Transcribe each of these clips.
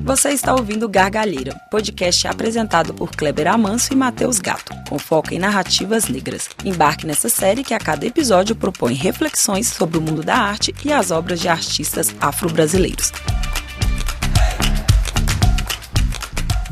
Você está ouvindo Gargalheira, podcast apresentado por Kleber Amanso e Matheus Gatto, com foco em narrativas negras. Embarque nessa série que a cada episódio propõe reflexões sobre o mundo da arte e as obras de artistas afro-brasileiros.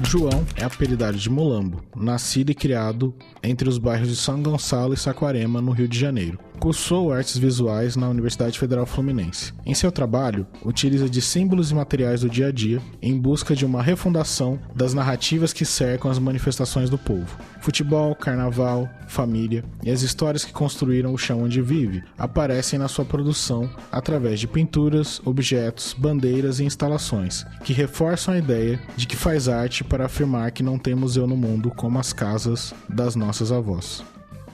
João é apelidado de Mulambo, nascido e criado entre os bairros de São Gonçalo e Saquarema, no Rio de Janeiro. Cursou artes visuais na Universidade Federal Fluminense. Em seu trabalho, utiliza de símbolos e materiais do dia a dia em busca de uma refundação das narrativas que cercam as manifestações do povo. Futebol, carnaval, família e as histórias que construíram o chão onde vive aparecem na sua produção através de pinturas, objetos, bandeiras e instalações, que reforçam a ideia de que faz arte para afirmar que não tem museu no mundo como as casas das nossas avós.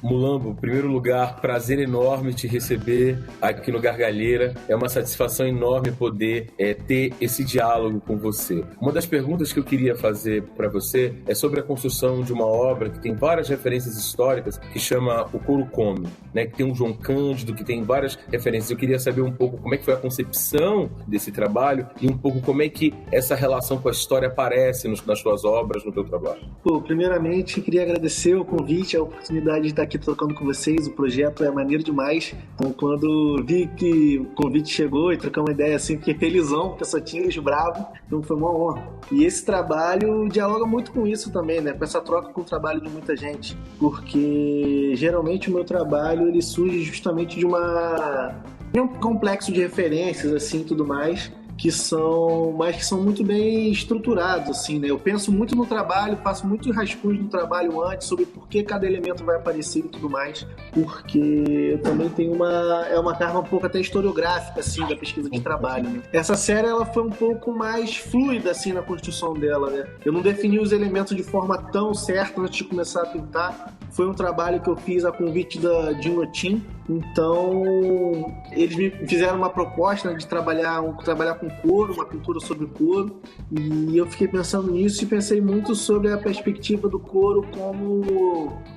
Mulambo, em primeiro lugar, prazer enorme te receber aqui no Gargalheira. É uma satisfação enorme poder ter esse diálogo com você. Uma das perguntas que eu queria fazer para você é sobre a construção de uma obra que tem várias referências históricas, que chama O Couro Come, né? Que tem um João Cândido, que tem várias referências. Eu queria saber um pouco como é que foi a concepção desse trabalho e um pouco como é que essa relação com a história aparece nas suas obras, no teu trabalho. Primeiramente, queria agradecer o convite, a oportunidade de estar aqui trocando com vocês. O projeto é maneiro demais. Então, quando vi que o convite chegou e trocamos uma ideia assim, fiquei felizão, porque eu só tinha eles bravos. Então, foi uma honra. E esse trabalho dialoga muito com isso também, né? Com essa troca com o trabalho de muita gente. Porque, geralmente, o meu trabalho ele surge justamente de um complexo de referências, assim, tudo mais, que são muito bem estruturados, assim, né? Eu penso muito no trabalho, faço muito rascunhos no trabalho antes sobre por que cada elemento vai aparecer e tudo mais, porque eu também tenho uma carga um pouco até historiográfica, assim, da pesquisa de trabalho, né? Essa série, ela foi um pouco mais fluida, assim, na construção dela, né? Eu não defini os elementos de forma tão certa antes de começar a pintar. Foi um trabalho que eu fiz a convite da Dinotim. Então, eles me fizeram uma proposta, né, de trabalhar com couro, uma pintura sobre couro, e eu fiquei pensando nisso e pensei muito sobre a perspectiva do couro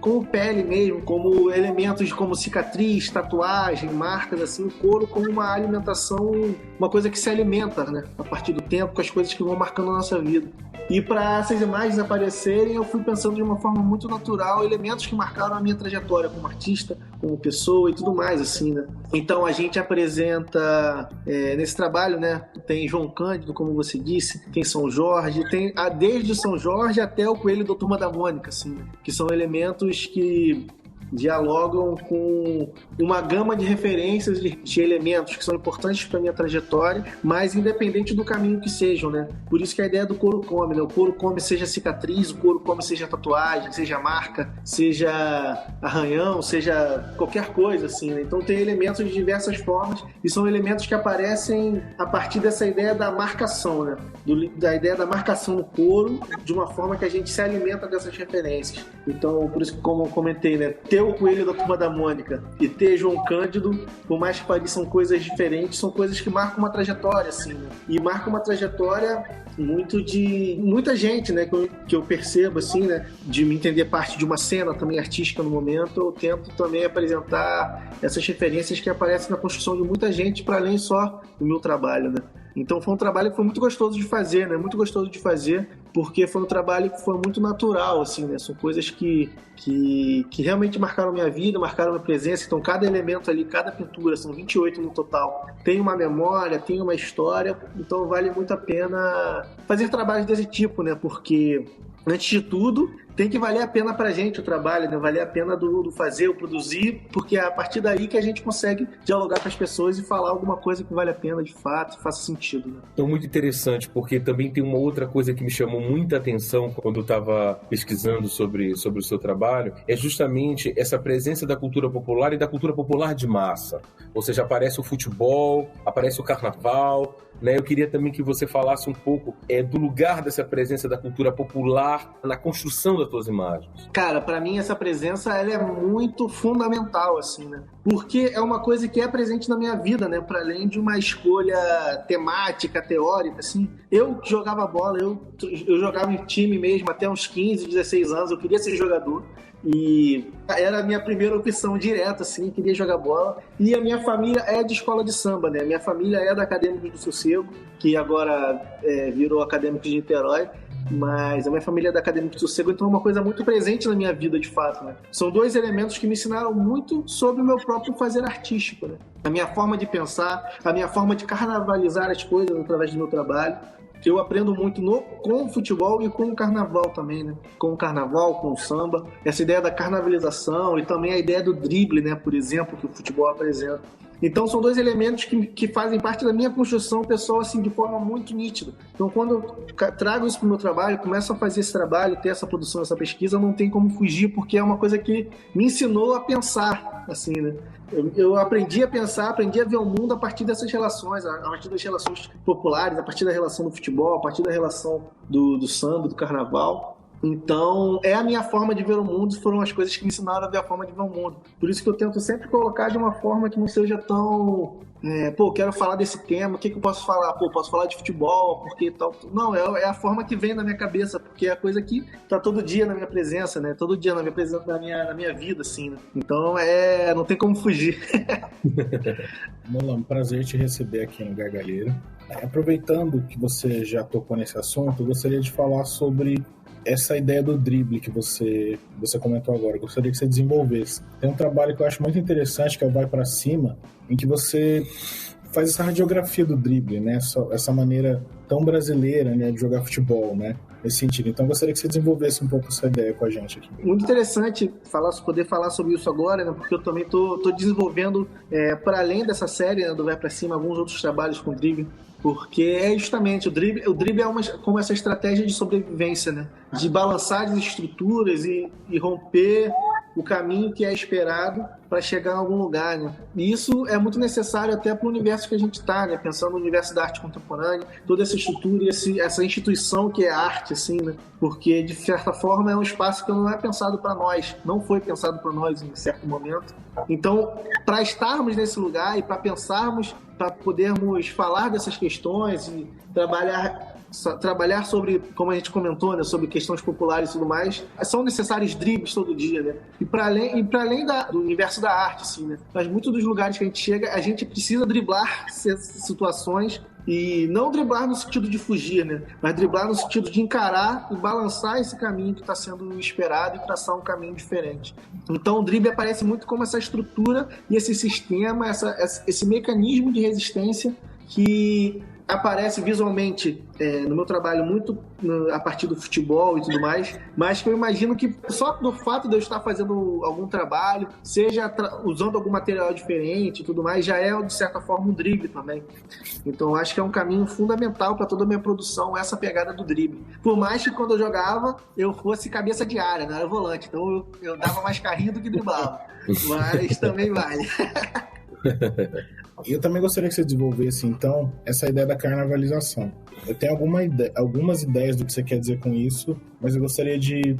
como pele mesmo, como elementos como cicatriz, tatuagem, marcas, assim, o couro como uma alimentação, uma coisa que se alimenta, né, a partir do tempo, com as coisas que vão marcando a nossa vida. E para essas imagens aparecerem, eu fui pensando de uma forma muito natural elementos que marcaram a minha trajetória como artista, como pessoa e tudo mais, assim, né? Então a gente apresenta nesse trabalho, né? Tem João Cândido, como você disse, tem São Jorge, tem desde São Jorge até o Coelho da Turma da Mônica, assim, que são elementos que dialogam com uma gama de referências de elementos que são importantes para a minha trajetória, mas independente do caminho que sejam, né? Por isso que a ideia do couro come, né? O couro come seja cicatriz, o couro come seja tatuagem, seja marca, seja arranhão, seja qualquer coisa, assim, né? Então tem elementos de diversas formas e são elementos que aparecem a partir dessa ideia da marcação, né? Da ideia da marcação no couro, de uma forma que a gente se alimenta dessas referências. Então, por isso que, como eu comentei, né? Ter o Coelho da Turma da Mônica e ter João Cândido, por mais que pareçam coisas diferentes, são coisas que marcam uma trajetória, assim, né? E marcam uma trajetória muito de muita gente, né? Que eu percebo, assim, né? De me entender parte de uma cena também artística no momento, eu tento também apresentar essas referências que aparecem na construção de muita gente, para além só do meu trabalho, né? Então foi um trabalho que foi muito gostoso de fazer, né? Muito gostoso de fazer, porque foi um trabalho que foi muito natural, assim, né? São coisas que realmente marcaram minha vida, marcaram minha presença. Então cada elemento ali, cada pintura, são 28 no total, tem uma memória, tem uma história. Então vale muito a pena fazer trabalhos desse tipo, né? Porque, antes de tudo, tem que valer a pena pra gente o trabalho, né? Valer a pena do fazer, o produzir, porque é a partir daí que a gente consegue dialogar com as pessoas e falar alguma coisa que vale a pena de fato e faça sentido, né? Então, muito interessante, porque também tem uma outra coisa que me chamou muita atenção quando eu estava pesquisando sobre o seu trabalho, é justamente essa presença da cultura popular e da cultura popular de massa. Ou seja, aparece o futebol, aparece o carnaval, né? Eu queria também que você falasse um pouco do lugar dessa presença da cultura popular na construção das tuas imagens. Cara, pra mim essa presença ela é muito fundamental, assim, né? Porque é uma coisa que é presente na minha vida, né? Para além de uma escolha temática, teórica, assim. Eu jogava bola, eu jogava em time mesmo até uns 15, 16 anos, eu queria ser jogador. E era a minha primeira opção direta, assim, queria jogar bola. E a minha família é de escola de samba, né? Minha família é da Acadêmicos do Sossego, que agora virou Acadêmicos de Niterói. Mas a minha família é da Acadêmicos do Sossego, então é uma coisa muito presente na minha vida, de fato, né? São dois elementos que me ensinaram muito sobre o meu próprio fazer artístico, né? A minha forma de pensar, a minha forma de carnavalizar as coisas através do meu trabalho. Eu aprendo muito com o futebol e com o carnaval também, né? Com o carnaval, com o samba. Essa ideia da carnavalização e também a ideia do drible, né? Por exemplo, que o futebol apresenta. Então, são dois elementos que fazem parte da minha construção pessoal, assim, de forma muito nítida. Então, quando eu trago isso para o meu trabalho, começo a fazer esse trabalho, ter essa produção, essa pesquisa, não tem como fugir, porque é uma coisa que me ensinou a pensar, assim, né? Eu aprendi a pensar, aprendi a ver o mundo a partir dessas relações, a partir das relações populares, a partir da relação do futebol, a partir da relação do samba, do carnaval. Então, é a minha forma de ver o mundo, foram as coisas que me ensinaram a ver a forma de ver o mundo. Por isso que eu tento sempre colocar de uma forma que não seja tão... quero falar desse tema, o que eu posso falar? Posso falar de futebol, porque tal... Não, é a forma que vem na minha cabeça, porque é a coisa que tá todo dia na minha presença, né? Todo dia na minha presença, na minha vida, assim, né? Então, não tem como fugir. Molambo, prazer te receber aqui no Gargalheiro. Aproveitando que você já tocou nesse assunto, eu gostaria de falar sobre essa ideia do drible que você comentou agora. Eu gostaria que você desenvolvesse. Tem um trabalho que eu acho muito interessante, que é o Vai Pra Cima, em que você faz essa radiografia do drible, né? Essa maneira tão brasileira, né, de jogar futebol, né? Nesse sentido. Então, eu gostaria que você desenvolvesse um pouco essa ideia com a gente aqui. Muito interessante poder falar sobre isso agora, né? Porque eu também tô desenvolvendo, para além dessa série, né, do Vai Pra Cima, alguns outros trabalhos com drible. Porque é justamente o drible é como essa estratégia de sobrevivência, né? De balançar as estruturas e romper o caminho que é esperado para chegar em algum lugar, né? E isso é muito necessário até para o universo que a gente está, né? Pensando no universo da arte contemporânea, toda essa estrutura e essa instituição que é a arte, assim, né? Porque, de certa forma, é um espaço que não é pensado para nós, não foi pensado para nós em certo momento. Então, para estarmos nesse lugar e para pensarmos, para podermos falar dessas questões e trabalhar sobre, como a gente comentou, né, sobre questões populares e tudo mais, são necessários dribles todo dia, né? E para além do universo da arte, assim, né? Mas muitos dos lugares que a gente chega, a gente precisa driblar situações e não driblar no sentido de fugir, né? Mas driblar no sentido de encarar e balançar esse caminho que está sendo esperado e traçar um caminho diferente. Então o drible aparece muito como essa estrutura e esse sistema, esse mecanismo de resistência que aparece visualmente no meu trabalho muito a partir do futebol e tudo mais, mas que eu imagino que só do fato de eu estar fazendo algum trabalho, seja usando algum material diferente e tudo mais, já é de certa forma um drible também. Então acho que é um caminho fundamental para toda a minha produção, essa pegada do drible. Por mais que quando eu jogava eu fosse cabeça de área, não era volante, então eu dava mais carrinho do que driblava, mas também vale. Eu também gostaria que você desenvolvesse, então, essa ideia da carnavalização. Eu tenho algumas ideias do que você quer dizer com isso, mas eu gostaria de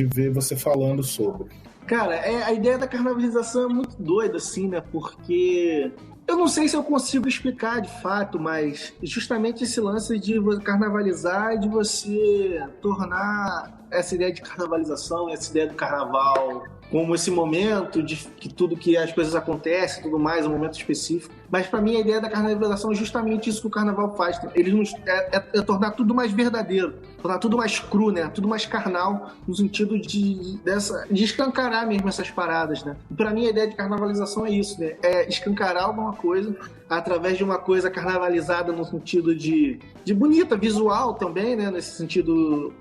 ver você falando sobre. Cara, a ideia da carnavalização é muito doida, assim, né? Porque eu não sei se eu consigo explicar de fato, mas justamente esse lance de carnavalizar e de você tornar essa ideia de carnavalização, essa ideia do carnaval como esse momento de que tudo que as coisas acontecem, tudo mais, um momento específico. Mas para mim a ideia da carnavalização é justamente isso que o carnaval faz. Ele é tornar tudo mais verdadeiro, tornar tudo mais cru, né? Tudo mais carnal, no sentido de escancarar mesmo essas paradas, né? Para mim a ideia de carnavalização é isso, né? É escancarar alguma coisa através de uma coisa carnavalizada no sentido de bonita, visual também, né? Nesse sentido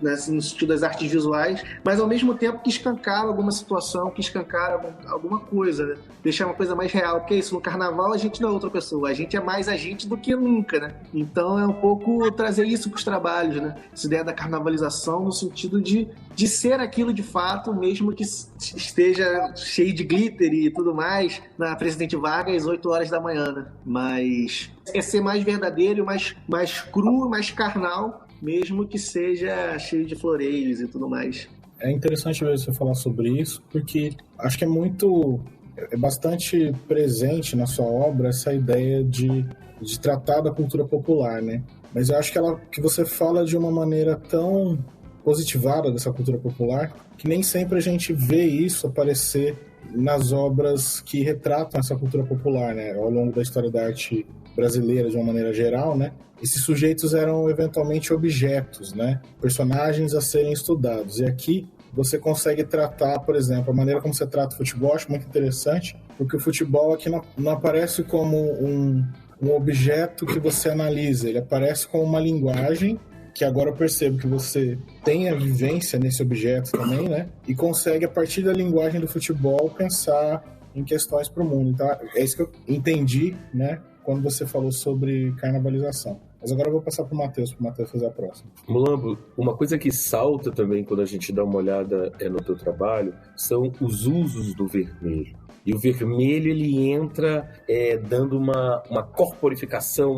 no sentido das artes visuais, mas ao mesmo tempo que escancara alguma situação, que escancara alguma coisa, né? Deixar uma coisa mais real, porque é isso, no carnaval a gente não é outra pessoa, a gente é mais a gente do que nunca, né? Então é um pouco trazer isso para os trabalhos, né? Essa ideia da carnavalização no sentido de ser aquilo de fato, mesmo que esteja cheio de glitter e tudo mais, na Presidente Vargas, 8 horas da manhã, né? Mas é ser mais verdadeiro, mais cru, mais carnal, mesmo que seja cheio de floreios e tudo mais. É interessante ver você falar sobre isso, porque acho que é bastante presente na sua obra essa ideia de tratar da cultura popular, né? Mas eu acho que você fala de uma maneira tão positivada dessa cultura popular, que nem sempre a gente vê isso aparecer nas obras que retratam essa cultura popular, né? Ao longo da história da arte brasileira, de uma maneira geral, né? Esses sujeitos eram eventualmente objetos, né? Personagens a serem estudados. E aqui você consegue tratar, por exemplo, a maneira como você trata o futebol, acho muito interessante, porque o futebol aqui não aparece como um objeto que você analisa, ele aparece como uma linguagem, que agora eu percebo que você tem a vivência nesse objeto também, né? E consegue, a partir da linguagem do futebol, pensar em questões para o mundo. Então, é isso que eu entendi, né? Quando você falou sobre carnavalização. Mas agora eu vou passar para o Matheus fazer a próxima. Mulambo, uma coisa que salta também quando a gente dá uma olhada no teu trabalho são os usos do vermelho. E o vermelho, ele entra dando uma corporificação,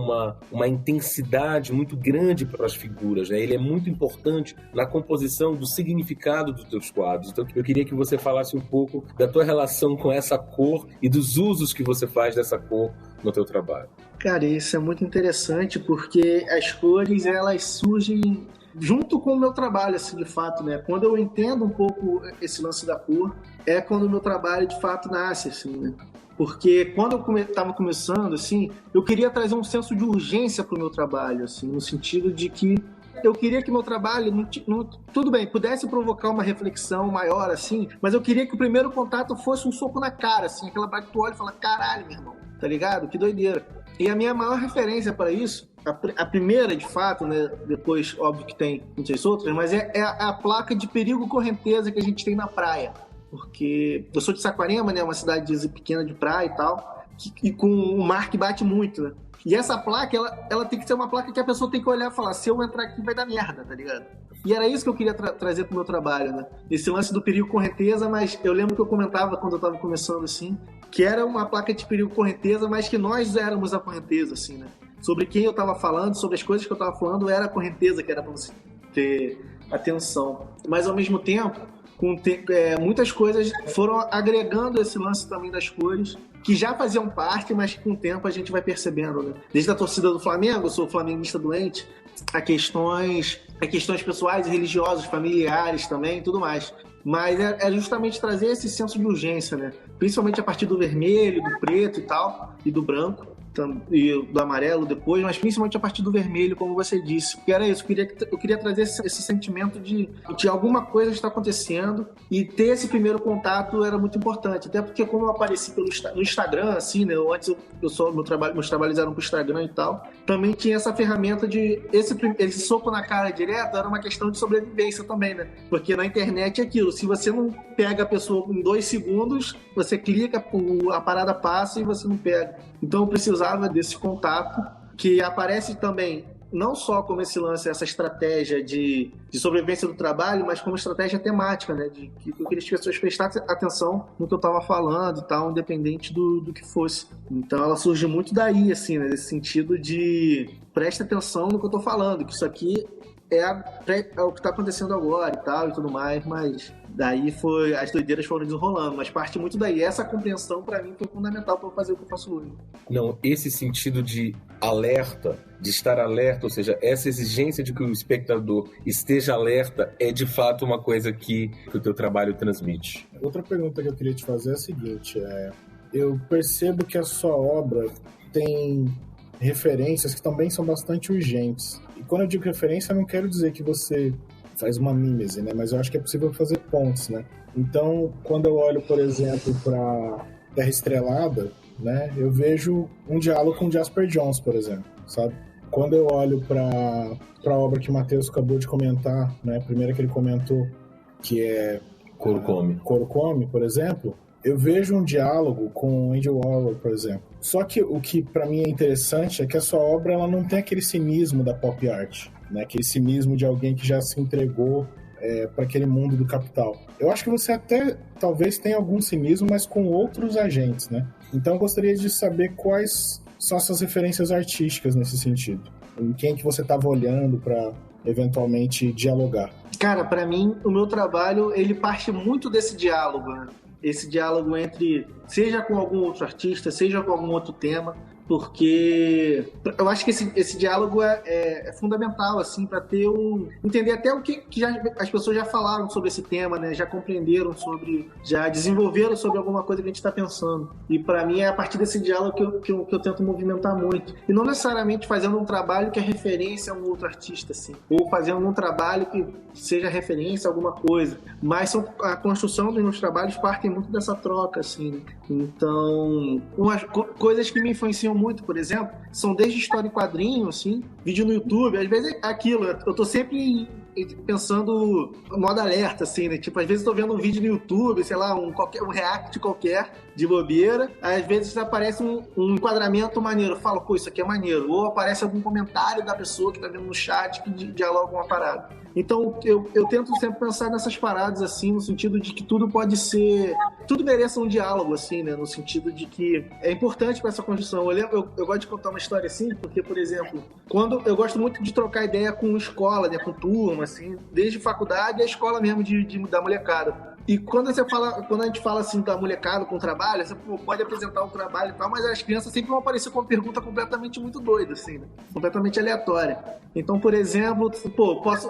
uma intensidade muito grande para as figuras, né? Ele é muito importante na composição do significado dos teus quadros. Então, eu queria que você falasse um pouco da tua relação com essa cor e dos usos que você faz dessa cor no teu trabalho. Cara, isso é muito interessante porque as cores, elas surgem junto com o meu trabalho, assim, de fato, né? Quando eu entendo um pouco esse lance da cor, é quando o meu trabalho, de fato, nasce, assim, né? Porque quando eu estava começando, assim, eu queria trazer um senso de urgência para o meu trabalho, assim, no sentido de que eu queria que meu trabalho, tudo bem, pudesse provocar uma reflexão maior, assim, mas eu queria que o primeiro contato fosse um soco na cara, assim, aquela parte que tu olha e fala, caralho, meu irmão, tá ligado? Que doideira. E a minha maior referência para isso, a primeira, de fato, né, depois, óbvio que tem muitas outras, mas é a placa de perigo correnteza que a gente tem na praia. Porque eu sou de Saquarema, né, uma cidade pequena de praia e tal, e com um mar que bate muito, né? E essa placa, ela tem que ser uma placa que a pessoa tem que olhar e falar, se eu entrar aqui vai dar merda, tá ligado? E era isso que eu queria trazer pro meu trabalho, né? Esse lance do perigo correnteza, mas eu lembro que eu comentava quando eu tava começando, assim, que era uma placa de perigo correnteza, mas que nós éramos a correnteza, assim, né? Sobre quem eu tava falando, sobre as coisas que eu tava falando, era a correnteza que era pra você ter atenção. Mas, ao mesmo tempo, muitas coisas foram agregando esse lance também das cores, que já faziam parte, mas que com o tempo a gente vai percebendo, né? Desde a torcida do Flamengo, eu sou flamenguista doente, a questões pessoais e religiosas, familiares também, tudo mais. Mas é justamente trazer esse senso de urgência, né? Principalmente a partir do vermelho, do preto e tal, e do branco, e do amarelo depois, mas principalmente a partir do vermelho, como você disse. Porque era isso, eu queria trazer esse sentimento de alguma coisa está acontecendo, e ter esse primeiro contato era muito importante. Até porque como eu apareci no Instagram, assim, né? Antes meus trabalhos eram pro Instagram e tal, também tinha essa ferramenta de esse soco na cara direto, era uma questão de sobrevivência também, né? Porque na internet é aquilo, se você não pega a pessoa em 2 segundos, você clica, a parada passa e você não pega. Então eu precisava desse contato, que aparece também não só como esse lance, essa estratégia de sobrevivência do trabalho, mas como estratégia temática, né? Que eu queria que as pessoas prestassem atenção no que eu estava falando e tal, independente do que fosse. Então ela surge muito daí, assim, né? Nesse sentido de presta atenção no que eu estou falando, que isso aqui é o que está acontecendo agora e tal, e tudo mais, mas daí as doideiras foram desenrolando, mas parte muito daí. Essa compreensão, para mim, foi fundamental para fazer o que eu faço hoje. Não, esse sentido de alerta, de estar alerta, ou seja, essa exigência de que o espectador esteja alerta é, de fato, uma coisa que o teu trabalho transmite. Outra pergunta que eu queria te fazer é a seguinte, eu percebo que a sua obra tem referências que também são bastante urgentes. E quando eu digo referência, eu não quero dizer que você faz uma mímese, né? Mas eu acho que é possível fazer pontes, né? Então, quando eu olho, por exemplo, para Terra Estrelada, né? Eu vejo um diálogo com Jasper Johns, por exemplo, sabe? Quando eu olho para a obra que o Matheus acabou de comentar, né? A primeira que ele comentou, que é Couro Come, por exemplo, eu vejo um diálogo com Andy Warhol, por exemplo. Só que o que para mim é interessante é que a sua obra ela não tem aquele cinismo da pop art, né? Aquele cinismo de alguém que já se entregou para aquele mundo do capital. Eu acho que você até talvez tenha algum cinismo, mas com outros agentes, né? Então eu gostaria de saber quais são essas referências artísticas nesse sentido. Em quem que você estava olhando para eventualmente dialogar? Cara, para mim, o meu trabalho ele parte muito desse diálogo, né? Esse diálogo entre, seja com algum outro artista, seja com algum outro tema, porque eu acho que esse diálogo é fundamental, assim, para ter entender até o que as pessoas já falaram sobre esse tema, né? Já compreenderam sobre, já desenvolveram sobre alguma coisa que a gente está pensando. E para mim é a partir desse diálogo que eu tento movimentar muito. E não necessariamente fazendo um trabalho que é referência a um outro artista, assim, ou fazendo um trabalho que seja referência a alguma coisa, mas a construção dos meus trabalhos partem muito dessa troca, assim, né? Então, umas coisas que me influenciam muito, por exemplo, são desde história em quadrinho, assim, vídeo no YouTube, às vezes é aquilo, eu tô sempre pensando modo alerta, assim, né? Tipo, às vezes eu tô vendo um vídeo no YouTube, sei lá, um react qualquer de bobeira, às vezes aparece um enquadramento maneiro, eu falo, pô, isso aqui é maneiro, ou aparece algum comentário da pessoa que tá vendo no chat que dialoga uma parada. Então, eu tento sempre pensar nessas paradas, assim, no sentido de que tudo mereça um diálogo, assim, né? No sentido de que é importante para essa construção. Eu gosto de contar uma história assim, porque, por exemplo, eu gosto muito de trocar ideia com escola, né? Com turma, assim, desde faculdade a escola mesmo da molecada. E quando a gente fala assim da molecada com o trabalho, você pode apresentar o trabalho e tal, mas as crianças sempre vão aparecer com uma pergunta completamente muito doida, assim, né? Completamente aleatória. Então, por exemplo,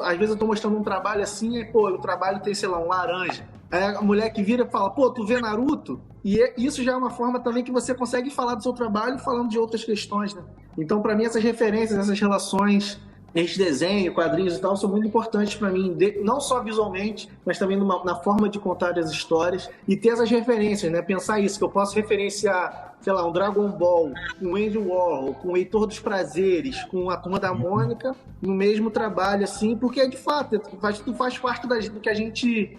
às vezes eu tô mostrando um trabalho assim, e o trabalho tem, sei lá, um laranja. Aí a mulher que vira e fala, tu vê Naruto? E isso já é uma forma também que você consegue falar do seu trabalho falando de outras questões, né? Então, para mim, essas referências, essas relações, esses desenhos, quadrinhos e tal, são muito importantes para mim, não só visualmente, mas também na forma de contar as histórias e ter essas referências, né? Pensar isso, que eu posso referenciar, sei lá, um Dragon Ball, um Andy Warhol, com o Heitor dos Prazeres, com a Turma da Mônica, no mesmo trabalho, assim, porque de fato, tudo faz parte do que a gente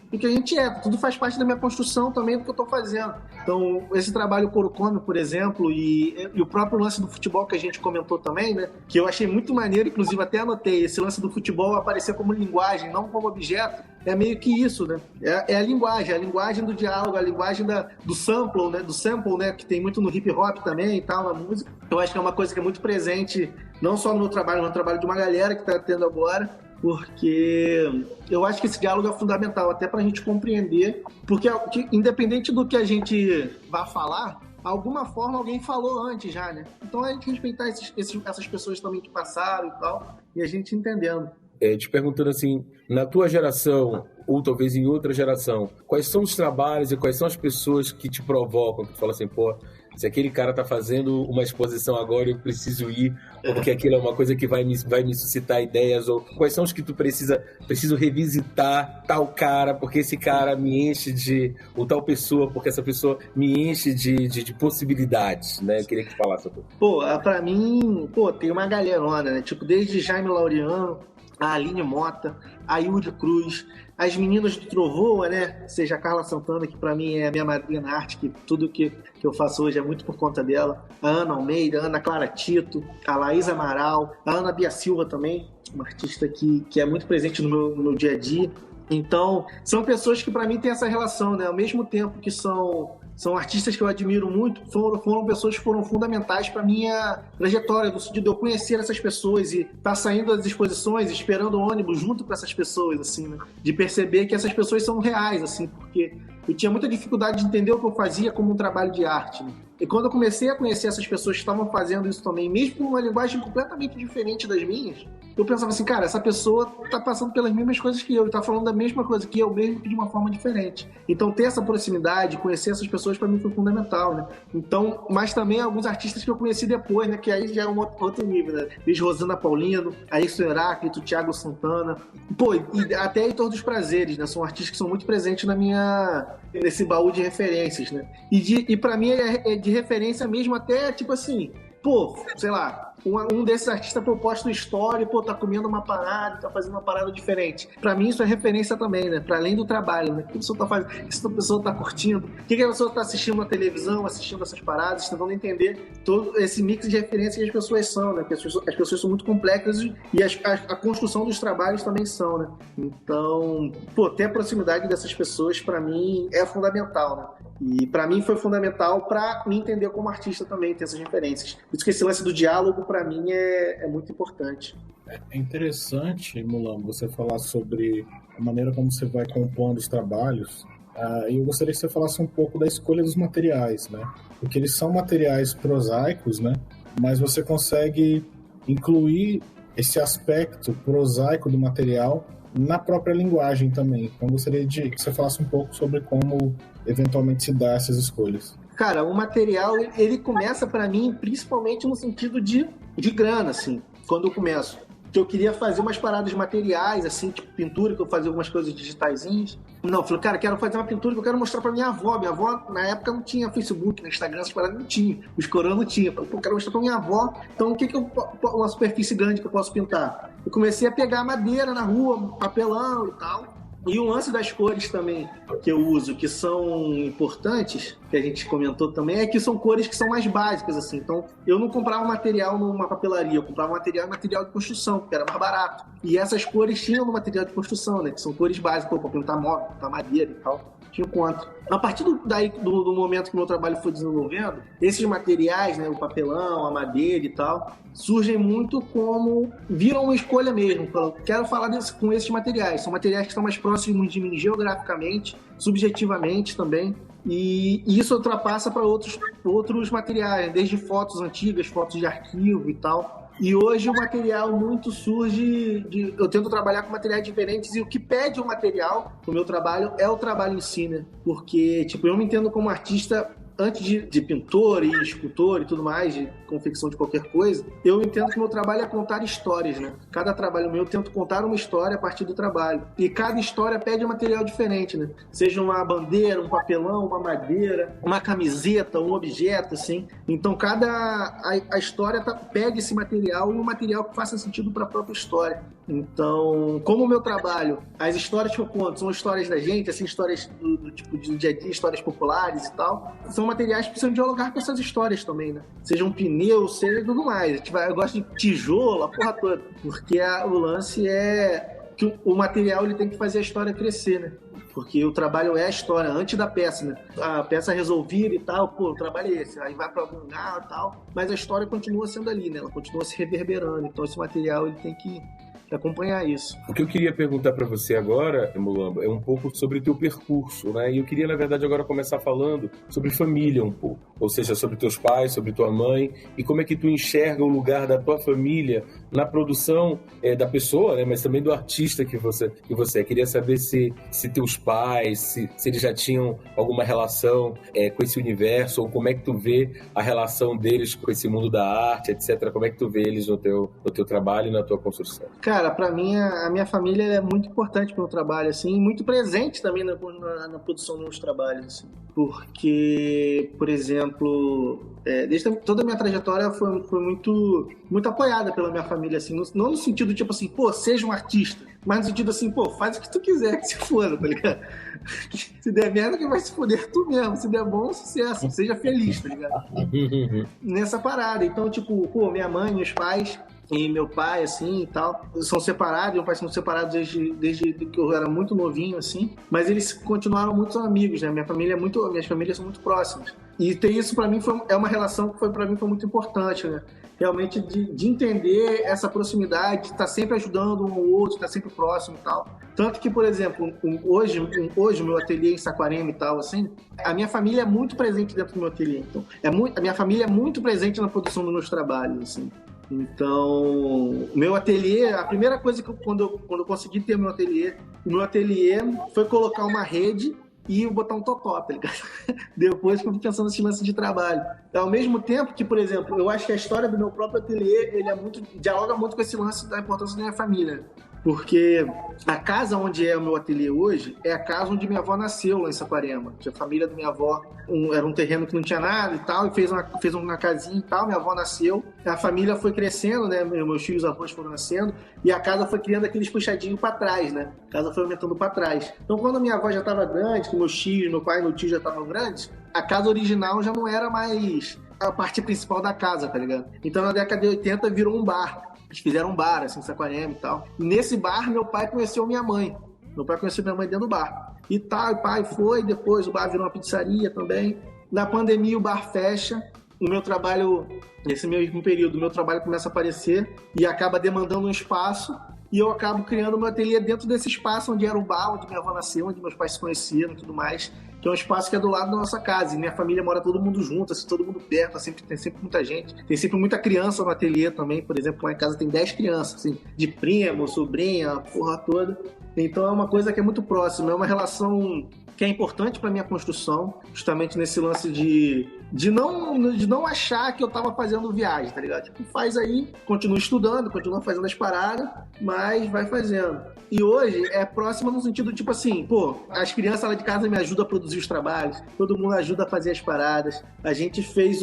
é, tudo faz parte da minha construção também do que eu estou fazendo. Então, esse trabalho Corocome, por exemplo, e o próprio lance do futebol que a gente comentou também, né? Que eu achei muito maneiro, inclusive até anotei, esse lance do futebol aparecer como linguagem, não como objeto, é meio que isso, né? É a linguagem do diálogo, a linguagem do sample, né? Do sample, né? Que tem muito no hip hop também e tal, na música. Eu acho que é uma coisa que é muito presente, não só no meu trabalho, mas no trabalho de uma galera que está tendo agora, porque eu acho que esse diálogo é fundamental, até para a gente compreender, porque independente do que a gente vá falar, alguma forma alguém falou antes já, né? Então a gente respeitar essas pessoas também que passaram e tal, e a gente entendendo. Te perguntando assim, na tua geração, ou talvez em outra geração, quais são os trabalhos e quais são as pessoas que te provocam, que tu fala assim, se aquele cara tá fazendo uma exposição agora, eu preciso ir, porque aquilo é uma coisa que vai me suscitar ideias, ou quais são os que tu preciso revisitar tal cara, porque esse cara me enche ou tal pessoa, porque essa pessoa me enche de possibilidades, né? Eu queria que tu falasse um pouco. Pra mim, tem uma galerona, né? Tipo, desde Jaime Laureano, a Aline Mota, a Yuri Cruz, as meninas do Trovoa, né? Seja a Carla Santana, que pra mim é a minha madrinha na arte, que tudo que eu faço hoje é muito por conta dela, a Ana Almeida, a Ana Clara Tito, a Laís Amaral, a Ana Bia Silva também, uma artista que é muito presente no meu dia a dia. Então, são pessoas que pra mim têm essa relação, né? Ao mesmo tempo que são artistas que eu admiro muito, foram pessoas que foram fundamentais para minha trajetória, no sentido de eu conhecer essas pessoas e estar saindo das exposições, esperando o ônibus junto com essas pessoas, assim, né? De perceber que essas pessoas são reais, assim, porque eu tinha muita dificuldade de entender o que eu fazia como um trabalho de arte, né? E quando eu comecei a conhecer essas pessoas que estavam fazendo isso também, mesmo com uma linguagem completamente diferente das minhas, eu pensava assim, cara, essa pessoa tá passando pelas mesmas coisas que eu, e tá falando da mesma coisa que eu, mesmo que de uma forma diferente. Então, ter essa proximidade, conhecer essas pessoas, para mim foi fundamental, né? Então, mas também alguns artistas que eu conheci depois, né? Que aí já é um outro nível, né? Desde Rosana Paulino, Ayrton Heráclito, Thiago Santana, e até Heitor dos Prazeres, né? São artistas que são muito presentes nesse baú de referências, né? E para mim é de referência mesmo até, tipo assim, sei lá, um desses artistas proposto no story, tá comendo uma parada, tá fazendo uma parada diferente. Pra mim isso é referência também, né? Pra além do trabalho, né? O que a pessoa tá fazendo? O que a pessoa tá curtindo? O que a pessoa tá assistindo na televisão, assistindo essas paradas, tentando entender todo esse mix de referências que as pessoas são, né? As pessoas são muito complexas e a construção dos trabalhos também são, né? Então, ter a proximidade dessas pessoas, pra mim, é fundamental, né? E pra mim foi fundamental pra me entender como artista também, ter essas referências. Por isso que esse lance do diálogo, pra mim, é muito importante. É interessante, Mulambo, você falar sobre a maneira como você vai compondo os trabalhos. E eu gostaria que você falasse um pouco da escolha dos materiais, né? Porque eles são materiais prosaicos, né? mas você consegue incluir esse aspecto prosaico do material na própria linguagem também. Então, gostaria de que você falasse um pouco sobre como eventualmente se dá essas escolhas. Cara, o material, ele começa para mim principalmente no sentido de grana, assim, quando eu começo. Que eu queria fazer umas paradas materiais, assim, tipo pintura, que eu fazia algumas coisas digitaizinhas. Não, eu falei, cara, quero fazer uma pintura que eu quero mostrar pra minha avó. Minha avó, na época, não tinha Facebook, no Instagram, essas paradas não tinha. Os coroas não tinha. Eu falei, pô, quero mostrar pra minha avó. Então, uma superfície grande que eu posso pintar? Eu comecei a pegar madeira na rua, papelão e tal. E o lance das cores também que eu uso, que são importantes, que a gente comentou também, é que são cores que são mais básicas, assim. Então, eu não comprava material numa papelaria, eu comprava material de construção, que era mais barato. E essas cores tinham no material de construção, né? Que são cores básicas, para pintar móvel, pintar madeira e tal. Tinha conta. A partir do momento que o meu trabalho foi desenvolvendo, esses materiais, né, o papelão, a madeira e tal, surgem muito como... viram uma escolha mesmo. Eu quero falar com esses materiais. São materiais que estão mais próximos de mim geograficamente, subjetivamente também. E isso ultrapassa para outros materiais, desde fotos antigas, fotos de arquivo e tal. E hoje o material muito surge eu tento trabalhar com materiais diferentes, e o que pede o material no meu trabalho é o trabalho em si, né? Porque, tipo, eu me entendo como artista antes de pintor e escultor e tudo mais, de confecção de qualquer coisa, eu entendo que o meu trabalho é contar histórias, né? Cada trabalho meu eu tento contar uma história a partir do trabalho. E cada história pede um material diferente, né? Seja uma bandeira, um papelão, uma madeira, uma camiseta, um objeto, assim. Então, a história pede esse material, e um material que faça sentido para a própria história. Então, como o meu trabalho, as histórias que eu conto são histórias da gente, assim, histórias do tipo do dia a dia, histórias populares e tal, são materiais que precisam dialogar com essas histórias também, né? Seja um pneu, seja tudo mais. Eu gosto de tijolo, a porra toda, porque o lance é que o material ele tem que fazer a história crescer, né? Porque o trabalho é a história, antes da peça, né? A peça resolvida e tal, pô, o trabalho é esse, aí vai para algum lugar e tal, mas a história continua sendo ali, né? Ela continua se reverberando, então esse material ele tem que acompanhar isso. O que eu queria perguntar para você agora, Mulamba, é um pouco sobre o teu percurso, né? E eu queria, na verdade, agora começar falando sobre família um pouco. Ou seja, sobre teus pais, sobre tua mãe, e como é que tu enxerga o lugar da tua família na produção da pessoa, né? Mas também do artista que você é. Queria saber se teus pais, se eles já tinham alguma relação com esse universo, ou como é que tu vê a relação deles com esse mundo da arte, etc. Como é que tu vê eles no teu trabalho e na tua construção? Cara, pra mim, a minha família é muito importante pro meu trabalho, assim, muito presente também na produção dos meus trabalhos, assim. Porque, por exemplo, desde toda a minha trajetória foi muito apoiada pela minha família, assim, não no sentido tipo assim, pô, seja um artista, mas no sentido assim, pô, faz o que tu quiser, que se foda, tá ligado? Se der merda, que vai se foder tu mesmo, se der bom, sucesso, seja feliz, tá ligado? Nessa parada, então, tipo, pô, minha mãe, meus pais e meu pai, assim, e tal, são separados, meu pai são separados desde que eu era muito novinho, assim, mas eles continuaram muito amigos, né? Minhas famílias são muito próximas. E ter isso, pra mim, é uma relação que pra mim foi muito importante, né? Realmente de entender essa proximidade, de estar sempre ajudando um ao outro, estar sempre próximo e tal. Tanto que, por exemplo, hoje o meu ateliê em Saquarema e tal, assim, a minha família é muito presente dentro do meu ateliê. Então, a minha família é muito presente na produção dos meus trabalhos, assim. Então, o meu ateliê, a primeira coisa que quando eu consegui ter o meu ateliê foi colocar uma rede e botar um totó, tá ligado? Depois que eu fui pensando nesse lance de trabalho. Ao mesmo tempo que, por exemplo, eu acho que a história do meu próprio ateliê, dialoga muito com esse lance da importância da minha família. Porque a casa onde é o meu ateliê hoje é a casa onde minha avó nasceu, lá em Saquarema. A família da minha avó era um terreno que não tinha nada e tal, e fez uma casinha e tal, minha avó nasceu. A família foi crescendo, né? Meus tios avós foram nascendo, e a casa foi criando aqueles puxadinhos para trás, né? A casa foi aumentando para trás. Então, quando a minha avó já estava grande, que meus tios, meu pai e meu tio já estavam grandes, a casa original já não era mais a parte principal da casa, tá ligado? Então, na década de 80, virou um bar. Eles fizeram um bar, assim, em Saquarema e tal. E nesse bar, meu pai conheceu minha mãe. Meu pai conheceu minha mãe dentro do bar. E tal, o pai foi, depois o bar virou uma pizzaria também. Na pandemia, o bar fecha. O meu trabalho, nesse mesmo período, o meu trabalho começa a aparecer e acaba demandando um espaço. E eu acabo criando meu ateliê dentro desse espaço onde era o bar, onde minha avó nasceu, onde meus pais se conheceram e tudo mais. que é um espaço que é do lado da nossa casa, e minha família mora todo mundo junto, assim, todo mundo perto, tem sempre muita gente, tem sempre muita criança no ateliê também, por exemplo, lá em casa tem 10 crianças, assim, de primo, sobrinha, a porra toda. Então é uma coisa que é muito próxima, é uma relação que é importante para minha construção, justamente nesse lance de não achar que eu tava fazendo viagem, tá ligado? Tipo, faz aí, continua estudando, continua fazendo as paradas, mas vai fazendo. E hoje é próxima no sentido, tipo assim, pô, as crianças lá de casa me ajudam a produzir os trabalhos, todo mundo ajuda a fazer as paradas. A gente fez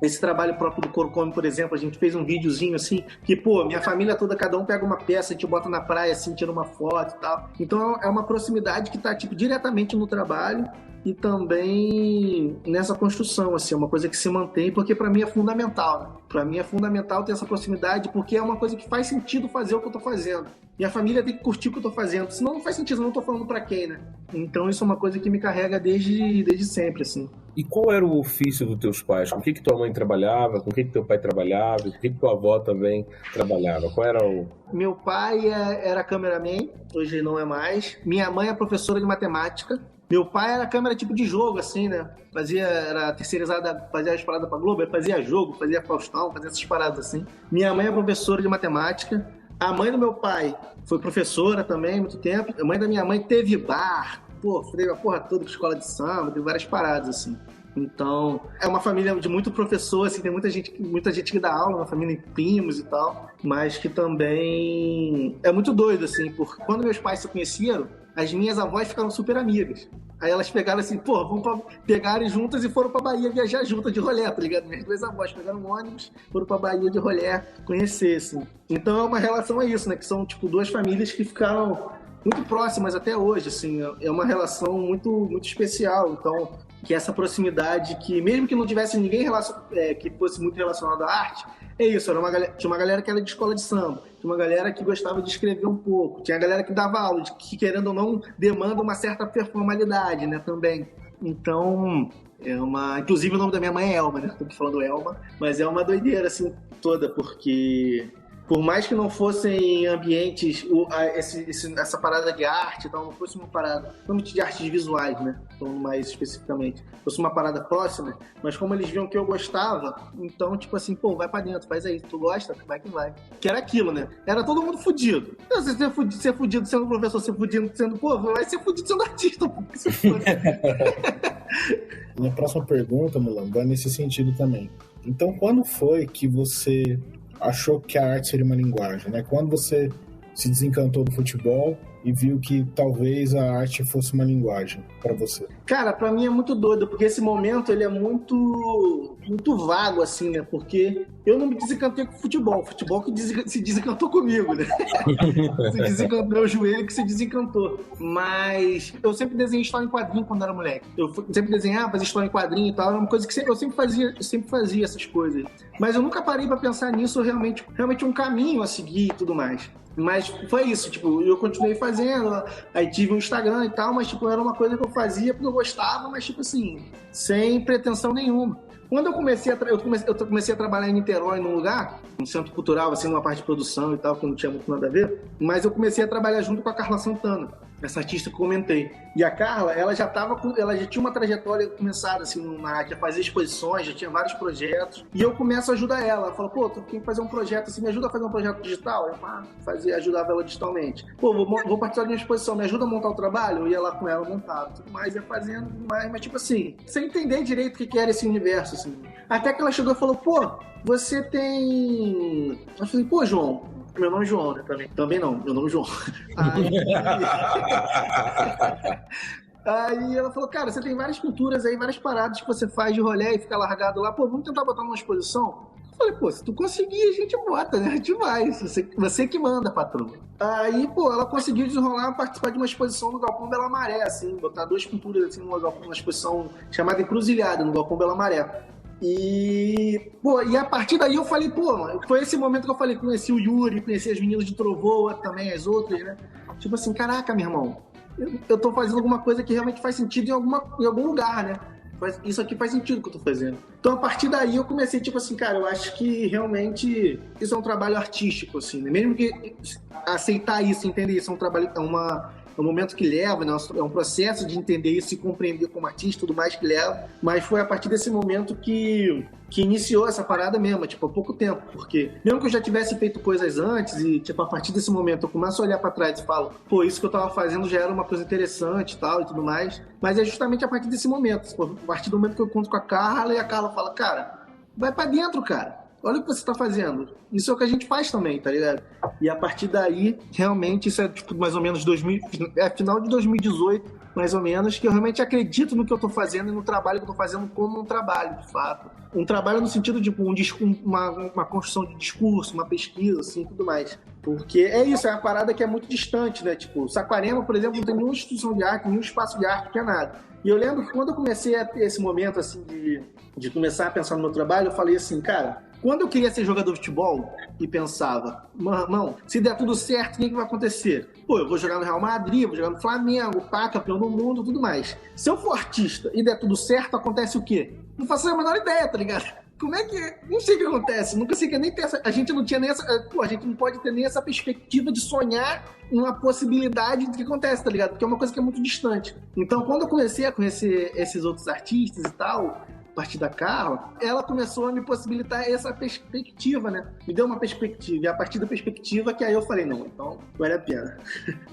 esse trabalho próprio do Corcome, por exemplo, a gente fez um videozinho assim, que, pô, minha família toda, cada um pega uma peça, a gente bota na praia, assim, tira uma foto e tal. Então é uma proximidade que tá, tipo, diretamente no trabalho e também nessa construção, assim, é uma coisa que se mantém, porque pra mim é fundamental, né? Pra mim é fundamental ter essa proximidade, porque é uma coisa que faz sentido fazer o que eu tô fazendo. Minha família tem que curtir o que eu tô fazendo, senão não faz sentido, eu não tô falando pra quem, né? Então isso é uma coisa que me carrega desde sempre, assim. E qual era o ofício dos teus pais? Com o que tua mãe trabalhava? Com o que teu pai trabalhava? Com o que tua avó também trabalhava? Qual era o... Meu pai era cameraman, hoje não é mais. Minha mãe é professora de matemática. Meu pai era câmera tipo de jogo, assim, né? Era terceirizada, fazia as paradas pra Globo, fazia jogo, fazia Faustão, fazia essas paradas assim. Minha mãe é professora de matemática. A mãe do meu pai foi professora também, muito tempo. A mãe da minha mãe teve bar, teve a porra toda com escola de samba, teve várias paradas, assim. Então, é uma família de muito professor, assim, tem muita gente que dá aula, uma família de primos e tal, mas que também é muito doido, assim, porque quando meus pais se conheceram, as minhas avós ficaram super amigas. Aí elas pegaram assim, pegaram juntas e foram pra Bahia viajar juntas de rolê, tá ligado? Minhas duas avós pegaram um ônibus, foram pra Bahia de rolê conhecer, assim. Então é uma relação a isso, né? Que são, tipo, duas famílias que ficaram muito próximas até hoje, assim. É uma relação muito, muito especial. Então, que essa proximidade, que mesmo que não tivesse ninguém que fosse muito relacionado à arte, é isso, tinha uma galera que era de escola de samba, tinha uma galera que gostava de escrever um pouco, tinha a galera que dava aula, que querendo ou não, demanda uma certa performalidade, né, também. Então, inclusive o nome da minha mãe é Elma, né, tô falando Elma, mas é uma doideira, assim, toda, porque... Por mais que não fossem ambientes, essa parada de arte e tal, não fosse uma parada, somente de artes visuais, né? Falando mais especificamente, fosse uma parada próxima, mas como eles viam que eu gostava, então, tipo assim, pô, vai pra dentro, faz aí, tu gosta? Vai que vai. Que era aquilo, né? Era todo mundo fudido. Então, se você ser fudido sendo professor, ser fudido sendo, pô, vai ser fudido sendo artista, pô. Minha próxima pergunta, Mulambo, vai nesse sentido também. Então, quando foi que você achou que a arte seria uma linguagem, né? Quando você se desencantou do futebol e viu que talvez a arte fosse uma linguagem para você? Cara, pra mim é muito doido, porque esse momento ele é muito vago, assim, né? Porque eu não me desencantei com o futebol que se desencantou comigo, né? Se desencantou, meu joelho que se desencantou. Mas eu sempre desenhei história em quadrinho quando era moleque. Eu sempre desenhava, fazia história em quadrinho e tal, era uma coisa que eu sempre fazia essas coisas. Mas eu nunca parei pra pensar nisso realmente um caminho a seguir e tudo mais. Mas foi isso, tipo, eu continuei fazendo, aí tive um Instagram e tal, mas, tipo, era uma coisa que eu fazia porque eu gostava, mas, tipo assim, sem pretensão nenhuma. Quando eu comecei a trabalhar em Niterói num lugar, um centro cultural, assim, numa parte de produção e tal, que não tinha muito nada a ver, mas eu comecei a trabalhar junto com a Carla Santana, essa artista que eu comentei. E a Carla, ela já tinha uma trajetória começada, assim, na arte, a fazer exposições, já tinha vários projetos, e eu começo a ajudar ela. Ela fala, pô, tu tem que fazer um projeto, assim, me ajuda a fazer um projeto digital? Eu ajudava ela digitalmente. Pô, vou participar de uma exposição, me ajuda a montar o trabalho? Eu ia lá com ela, montava, tudo mais, ia fazendo, mas tipo assim, sem entender direito o que era esse universo, assim. Até que ela chegou e falou, pô, você tem... Eu falei, pô, João, meu nome é João, né? Também não, meu nome é João. Aí ela falou, cara, você tem várias pinturas aí, várias paradas que você faz de rolê e fica largado lá, pô, vamos tentar botar numa exposição? Eu falei, pô, se tu conseguir, a gente bota, né? A gente vai, você que manda, patroa. Aí, pô, ela conseguiu desenrolar, participar de uma exposição no Galpão Bela Maré, assim, botar 2 pinturas assim numa exposição chamada Encruzilhada, no Galpão Bela Maré. E a partir daí eu falei, pô, mano, foi esse momento que eu falei, conheci o Yuri, conheci as meninas de Trovoa também, as outras, né? Tipo assim, caraca, meu irmão, eu tô fazendo alguma coisa que realmente faz sentido em algum lugar, né? Isso aqui faz sentido que eu tô fazendo. Então, a partir daí, eu comecei, tipo assim, cara, eu acho que realmente isso é um trabalho artístico, assim, né? Mesmo que aceitar isso, entender isso, é É um momento que leva, né? É um processo de entender isso e compreender como artista e tudo mais que leva. Mas foi a partir desse momento que iniciou essa parada mesmo, tipo, há pouco tempo. Porque mesmo que eu já tivesse feito coisas antes e, tipo, a partir desse momento eu começo a olhar pra trás e falo, pô, isso que eu tava fazendo já era uma coisa interessante e tal e tudo mais. Mas é justamente a partir desse momento. Pô, a partir do momento que eu encontro com a Carla e a Carla fala, cara, vai pra dentro, cara. Olha o que você tá fazendo. Isso é o que a gente faz também, tá ligado? E a partir daí, realmente, isso é tipo, mais ou menos final de 2018, mais ou menos, que eu realmente acredito no que eu tô fazendo e no trabalho que eu tô fazendo como um trabalho, de fato. Um trabalho no sentido de uma construção de discurso, uma pesquisa, assim, tudo mais. Porque é isso, é uma parada que é muito distante, né? Tipo, Saquarema, por exemplo, não tem nenhuma instituição de arte, nenhum espaço de arte, não é nada. E eu lembro que quando eu comecei a ter esse momento, assim, de começar a pensar no meu trabalho, eu falei assim, cara, quando eu queria ser jogador de futebol e pensava, irmão, se der tudo certo, o que vai acontecer? Pô, eu vou jogar no Real Madrid, vou jogar no Flamengo, pá, campeão do mundo, tudo mais. Se eu for artista e der tudo certo, acontece o quê? Não faço a menor ideia, tá ligado? Como é que... Não sei o que acontece. Nunca sei que nem ter essa... A gente não tinha nem essa... Pô, a gente não pode ter nem essa perspectiva de sonhar uma possibilidade do que acontece, tá ligado? Porque é uma coisa que é muito distante. Então, quando eu comecei a conhecer esses outros artistas e tal, a partir da Carla, ela começou a me possibilitar essa perspectiva, né? Me deu uma perspectiva. E a partir da perspectiva que aí eu falei, não, então vale a pena.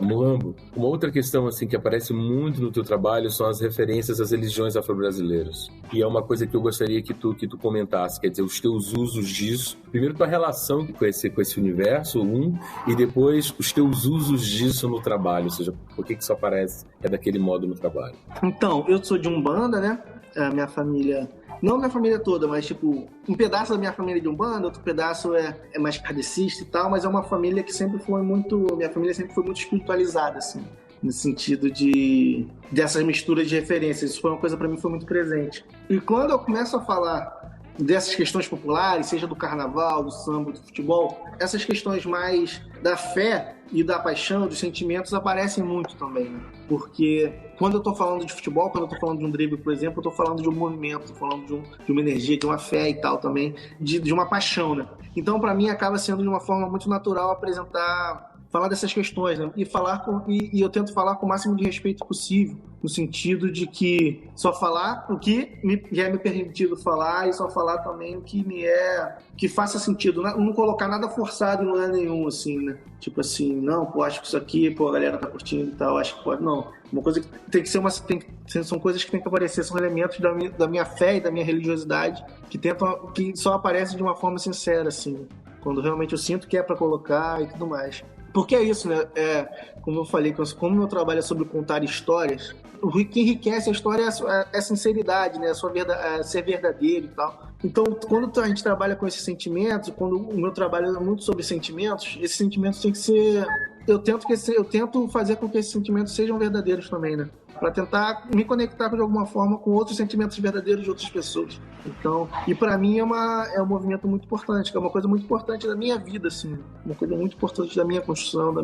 Mulambo, uma outra questão assim que aparece muito no teu trabalho são as referências às religiões afro-brasileiras. E é uma coisa que eu gostaria que tu comentasse, quer dizer, os teus usos disso. Primeiro, tua relação com esse universo, e depois os teus usos disso no trabalho, ou seja, por que isso aparece daquele modo no trabalho. Então, eu sou de Umbanda, né? A minha família, não minha família toda, mas tipo, um pedaço da minha família é de Umbanda, outro pedaço é mais kardecista e tal, mas é uma família que sempre foi minha família sempre foi muito espiritualizada, assim, no sentido dessas misturas de referências. Isso foi uma coisa pra mim que foi muito presente. E quando eu começo a falar dessas questões populares, seja do carnaval, do samba, do futebol, essas questões mais da fé e da paixão, dos sentimentos, aparecem muito também, né? Porque quando eu tô falando de futebol, quando eu tô falando de um drible, por exemplo, eu tô falando de um movimento, tô falando de uma energia, de uma fé e tal também, de uma paixão, né? Então, pra mim, acaba sendo de uma forma muito natural falar dessas questões, né? E eu tento falar com o máximo de respeito possível, no sentido de que só falar o que já é me permitido falar e só falar também o que faça sentido, não colocar nada forçado em lugar nenhum, assim, né? Tipo assim, não, pô, acho que isso aqui, pô, a galera tá curtindo e tal, acho que pode, não. Uma coisa que tem que ser são coisas que tem que aparecer, são elementos da minha fé e da minha religiosidade que só aparecem de uma forma sincera, assim, quando realmente eu sinto que é pra colocar e tudo mais. Porque é isso, né? Como eu falei, como meu trabalho é sobre contar histórias, o que enriquece a história é a sinceridade, né? Ser verdadeiro e tal. Então, quando a gente trabalha com esses sentimentos, quando o meu trabalho é muito sobre sentimentos, esses sentimentos têm que ser... Eu tento fazer com que esses sentimentos sejam verdadeiros também, né? Para tentar me conectar de alguma forma com outros sentimentos verdadeiros de outras pessoas. Então, e para mim é um movimento muito importante, que é uma coisa muito importante da minha vida, assim, uma coisa muito importante da minha construção, do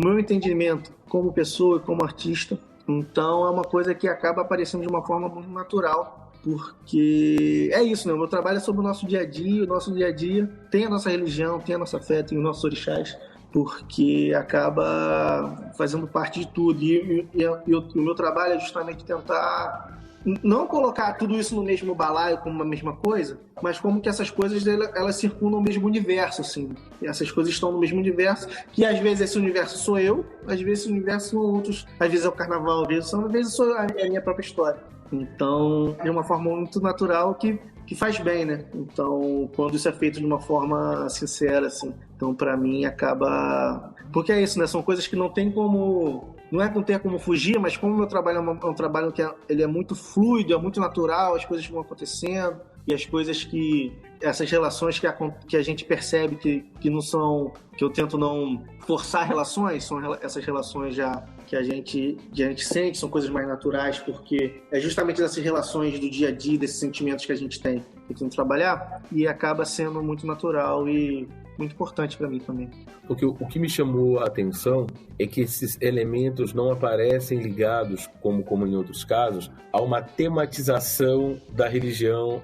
meu entendimento como pessoa e como artista. Então, é uma coisa que acaba aparecendo de uma forma muito natural, porque é isso, né? O meu trabalho é sobre o nosso dia a dia, tem a nossa religião, tem a nossa fé, tem os nossos orixás, porque acaba fazendo parte de tudo. E o meu trabalho é justamente tentar não colocar tudo isso no mesmo balaio como uma mesma coisa, mas como que essas coisas elas circulam no mesmo universo, assim. E essas coisas estão no mesmo universo, que às vezes esse universo sou eu, às vezes esse universo são outros, às vezes é o carnaval, às vezes sou a minha própria história. Então, é uma forma muito natural que faz bem, né? Então, quando isso é feito de uma forma sincera, assim. Então, pra mim, acaba... Porque é isso, né? São coisas que não tem como... Não é que não tenha como fugir, mas como o meu trabalho é um trabalho que ele é muito fluido, é muito natural, as coisas vão acontecendo, e as coisas essas relações que a gente percebe que não são... Que eu tento não forçar relações, são essas relações já que a gente sente, são coisas mais naturais, porque é justamente dessas relações do dia a dia, desses sentimentos que a gente tem que tem que trabalhar, e acaba sendo muito natural e muito importante para mim também. Porque o que me chamou a atenção é que esses elementos não aparecem ligados, como em outros casos, a uma tematização da religião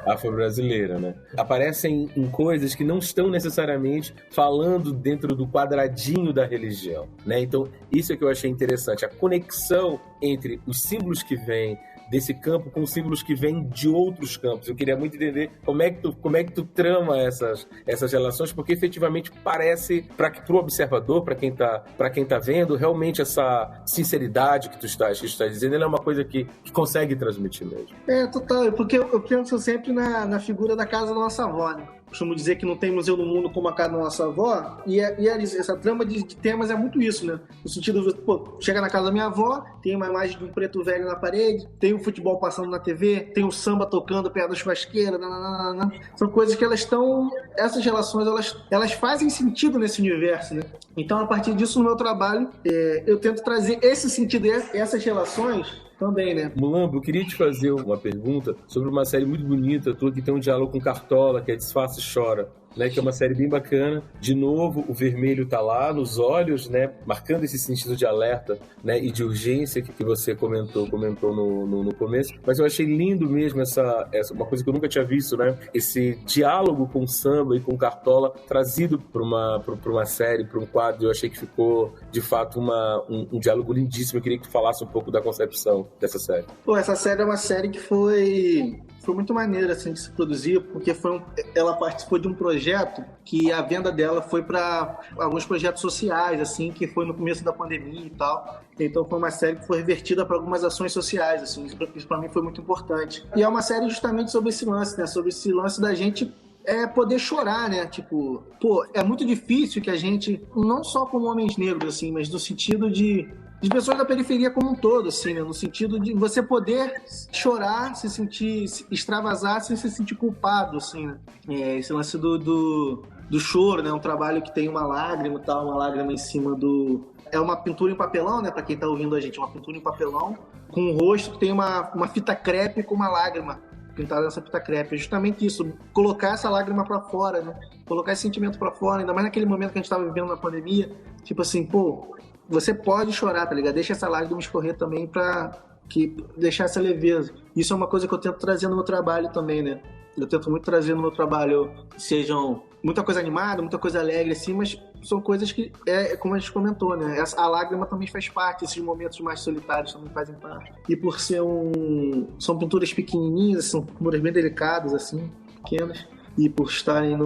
afro-brasileira, né? Aparecem em coisas que não estão necessariamente falando dentro do quadradinho da religião, né? Então, isso é que eu achei interessante, a conexão entre os símbolos que vêm desse campo com símbolos que vêm de outros campos. Eu queria muito entender como é que tu trama essas relações, porque efetivamente parece, para o observador, para quem tá vendo, realmente essa sinceridade que tu está dizendo, ela é uma coisa que consegue transmitir mesmo. Total, porque eu penso sempre na figura da casa da nossa avó, né? Costumo dizer que não tem museu no mundo como a casa da nossa avó, e essa trama de temas é muito isso, né? No sentido de, chega na casa da minha avó, tem uma imagem de um preto velho na parede, tem o futebol passando na TV, tem o samba tocando perto da churrasqueira, nananana. São coisas que essas relações, elas fazem sentido nesse universo, né? Então, a partir disso, no meu trabalho, eu tento trazer esse sentido, essas relações também, né? Mulambo, eu queria te fazer uma pergunta sobre uma série muito bonita tua que tem um diálogo com Cartola, que é Disfarça e Chora, né? Que é uma série bem bacana. De novo, o vermelho tá lá nos olhos, né? Marcando esse sentido de alerta, né? E de urgência que você comentou no começo. Mas eu achei lindo mesmo essa uma coisa que eu nunca tinha visto, né? Esse diálogo com o samba e com o Cartola trazido para uma série, para um quadro. Eu achei que ficou, de fato, um diálogo lindíssimo. Eu queria que tu falasse um pouco da concepção dessa série. Essa série é uma série que foi muito maneira assim, de se produzir, porque ela participou de um projeto que a venda dela foi para alguns projetos sociais, assim, que foi no começo da pandemia e tal. Então foi uma série que foi revertida para algumas ações sociais, assim, isso para mim foi muito importante. E é uma série justamente sobre esse lance, né? Sobre esse lance da gente poder chorar, né? Tipo, é muito difícil que a gente, não só como homens negros, assim, mas no sentido de pessoas da periferia como um todo, assim, né? No sentido de você poder chorar, se sentir, extravasar sem se sentir culpado, assim, né? Esse lance do choro, né? Um trabalho que tem uma lágrima e tal, uma lágrima em cima do... É uma pintura em papelão, né? Pra quem tá ouvindo a gente, uma pintura em papelão com um rosto que tem uma fita crepe com uma lágrima pintada nessa fita crepe. É justamente isso, colocar essa lágrima pra fora, né? Colocar esse sentimento pra fora, ainda mais naquele momento que a gente tava vivendo na pandemia, tipo assim, você pode chorar, tá ligado? Deixa essa lágrima escorrer também pra deixar essa leveza. Isso é uma coisa que eu tento trazer no meu trabalho também, né? Eu tento muito trazer no meu trabalho, sejam muita coisa animada, muita coisa alegre, assim, mas são coisas que, como a gente comentou, né? A lágrima também faz parte, esses momentos mais solitários também fazem parte. E por ser são pinturas pequenininhas, são pinturas bem delicadas, assim, pequenas, e por estarem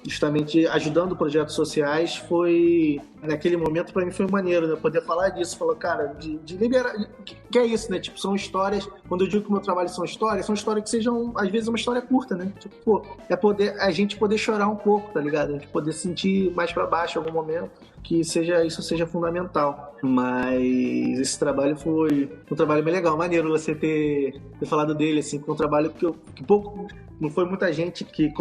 justamente ajudando projetos sociais, naquele momento pra mim foi maneiro, né? Poder falar disso, falar, cara, de liberar, que é isso, né? Tipo, são histórias, quando eu digo que o meu trabalho são histórias que sejam, às vezes, uma história curta, né? Tipo, a gente poder chorar um pouco, tá ligado? A gente poder sentir mais pra baixo em algum momento, que isso seja fundamental. Mas esse trabalho foi um trabalho bem legal, maneiro você ter falado dele, assim, foi um trabalho que pouco, não foi muita gente que